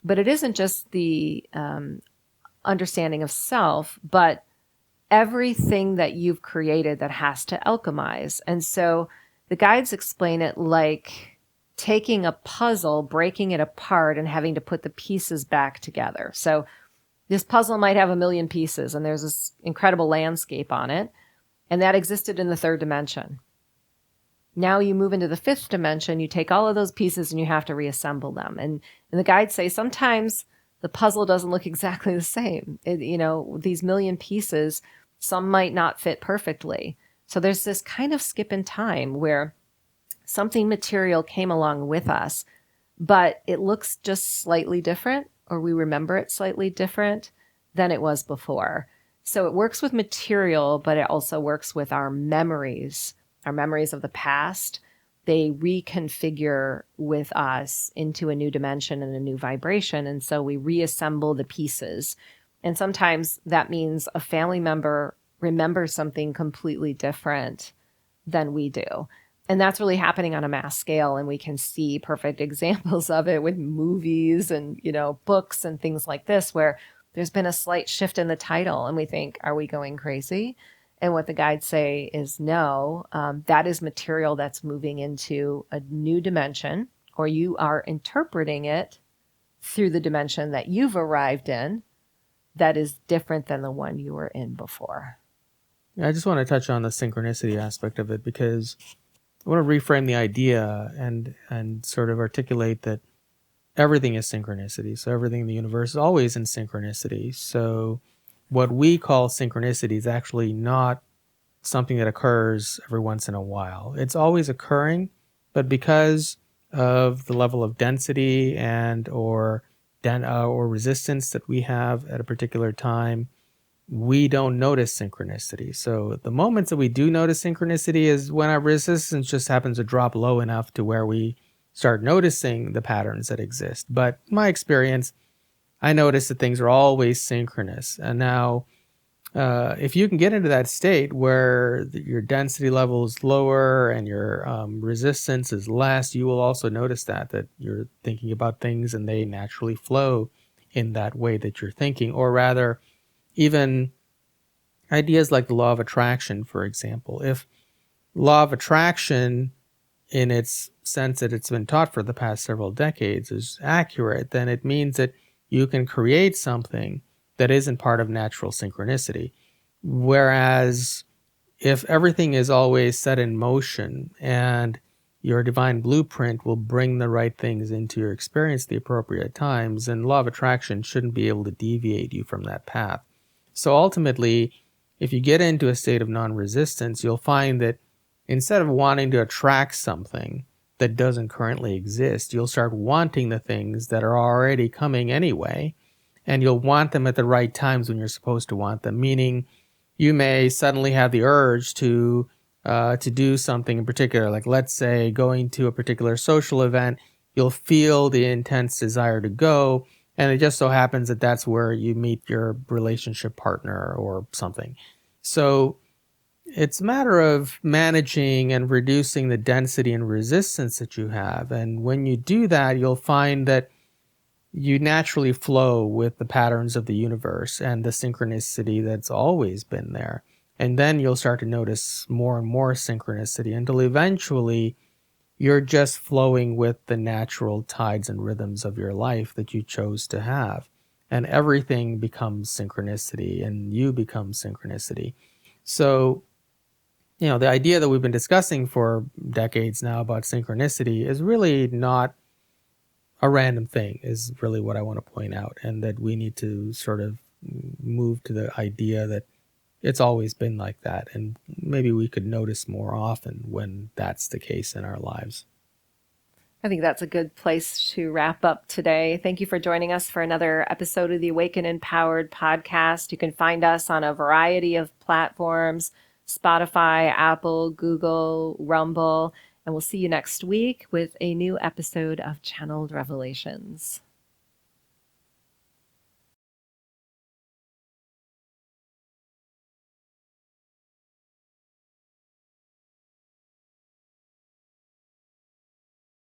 But it isn't just the understanding of self, but everything that you've created that has to alchemize. And so the guides explain it like taking a puzzle, breaking it apart, and having to put the pieces back together. So this puzzle might have 1 million pieces, and there's this incredible landscape on it, and that existed in the third dimension. Now you move into the fifth dimension, you take all of those pieces and you have to reassemble them. And the guides say sometimes the puzzle doesn't look exactly the same. These million pieces, some might not fit perfectly. So there's this kind of skip in time where something material came along with us, but it looks just slightly different, or we remember it slightly different than it was before. So it works with material, but it also works with our memories of the past. They reconfigure with us into a new dimension and a new vibration. And so we reassemble the pieces. And sometimes that means a family member remembers something completely different than we do. And that's really happening on a mass scale. And we can see perfect examples of it with movies and, books and things like this, where there's been a slight shift in the title and we think, are we going crazy? And what the guides say is no, that is material that's moving into a new dimension, or you are interpreting it through the dimension that you've arrived in that is different than the one you were in before.
I just want to touch on the synchronicity aspect of it, because I want to reframe the idea and sort of articulate that everything is synchronicity. So everything in the universe is always in synchronicity. So what we call synchronicity is actually not something that occurs every once in a while. It's always occurring, but because of the level of density and or resistance that we have at a particular time, we don't notice synchronicity. So the moments that we do notice synchronicity is when our resistance just happens to drop low enough to where we start noticing the patterns that exist. But in my experience, I notice that things are always synchronous. And now, if you can get into that state where your density level is lower and your resistance is less, you will also notice that you're thinking about things and they naturally flow in that way that you're thinking. Or rather, even ideas like the law of attraction, for example. If law of attraction, in its sense that it's been taught for the past several decades, is accurate, then it means that you can create something that isn't part of natural synchronicity. Whereas if everything is always set in motion and your divine blueprint will bring the right things into your experience at the appropriate times, and law of attraction shouldn't be able to deviate you from that path. So ultimately, if you get into a state of non-resistance, you'll find that instead of wanting to attract something that doesn't currently exist, you'll start wanting the things that are already coming anyway, and you'll want them at the right times when you're supposed to want them. Meaning, you may suddenly have the urge to do something in particular, like let's say going to a particular social event. You'll feel the intense desire to go, and it just so happens that that's where you meet your relationship partner or something. So it's a matter of managing and reducing the density and resistance that you have. And when you do that, you'll find that you naturally flow with the patterns of the universe and the synchronicity that's always been there. And then you'll start to notice more and more synchronicity until eventually you're just flowing with the natural tides and rhythms of your life that you chose to have. And everything becomes synchronicity and you become synchronicity. So, the idea that we've been discussing for decades now about synchronicity is really not a random thing, is really what I want to point out. And that we need to sort of move to the idea that it's always been like that. And maybe we could notice more often when that's the case in our lives.
I think that's a good place to wrap up today. Thank you for joining us for another episode of the Awake and Empowered podcast. You can find us on a variety of platforms: Spotify, Apple, Google, Rumble, and we'll see you next week with a new episode of Channeled Revelations.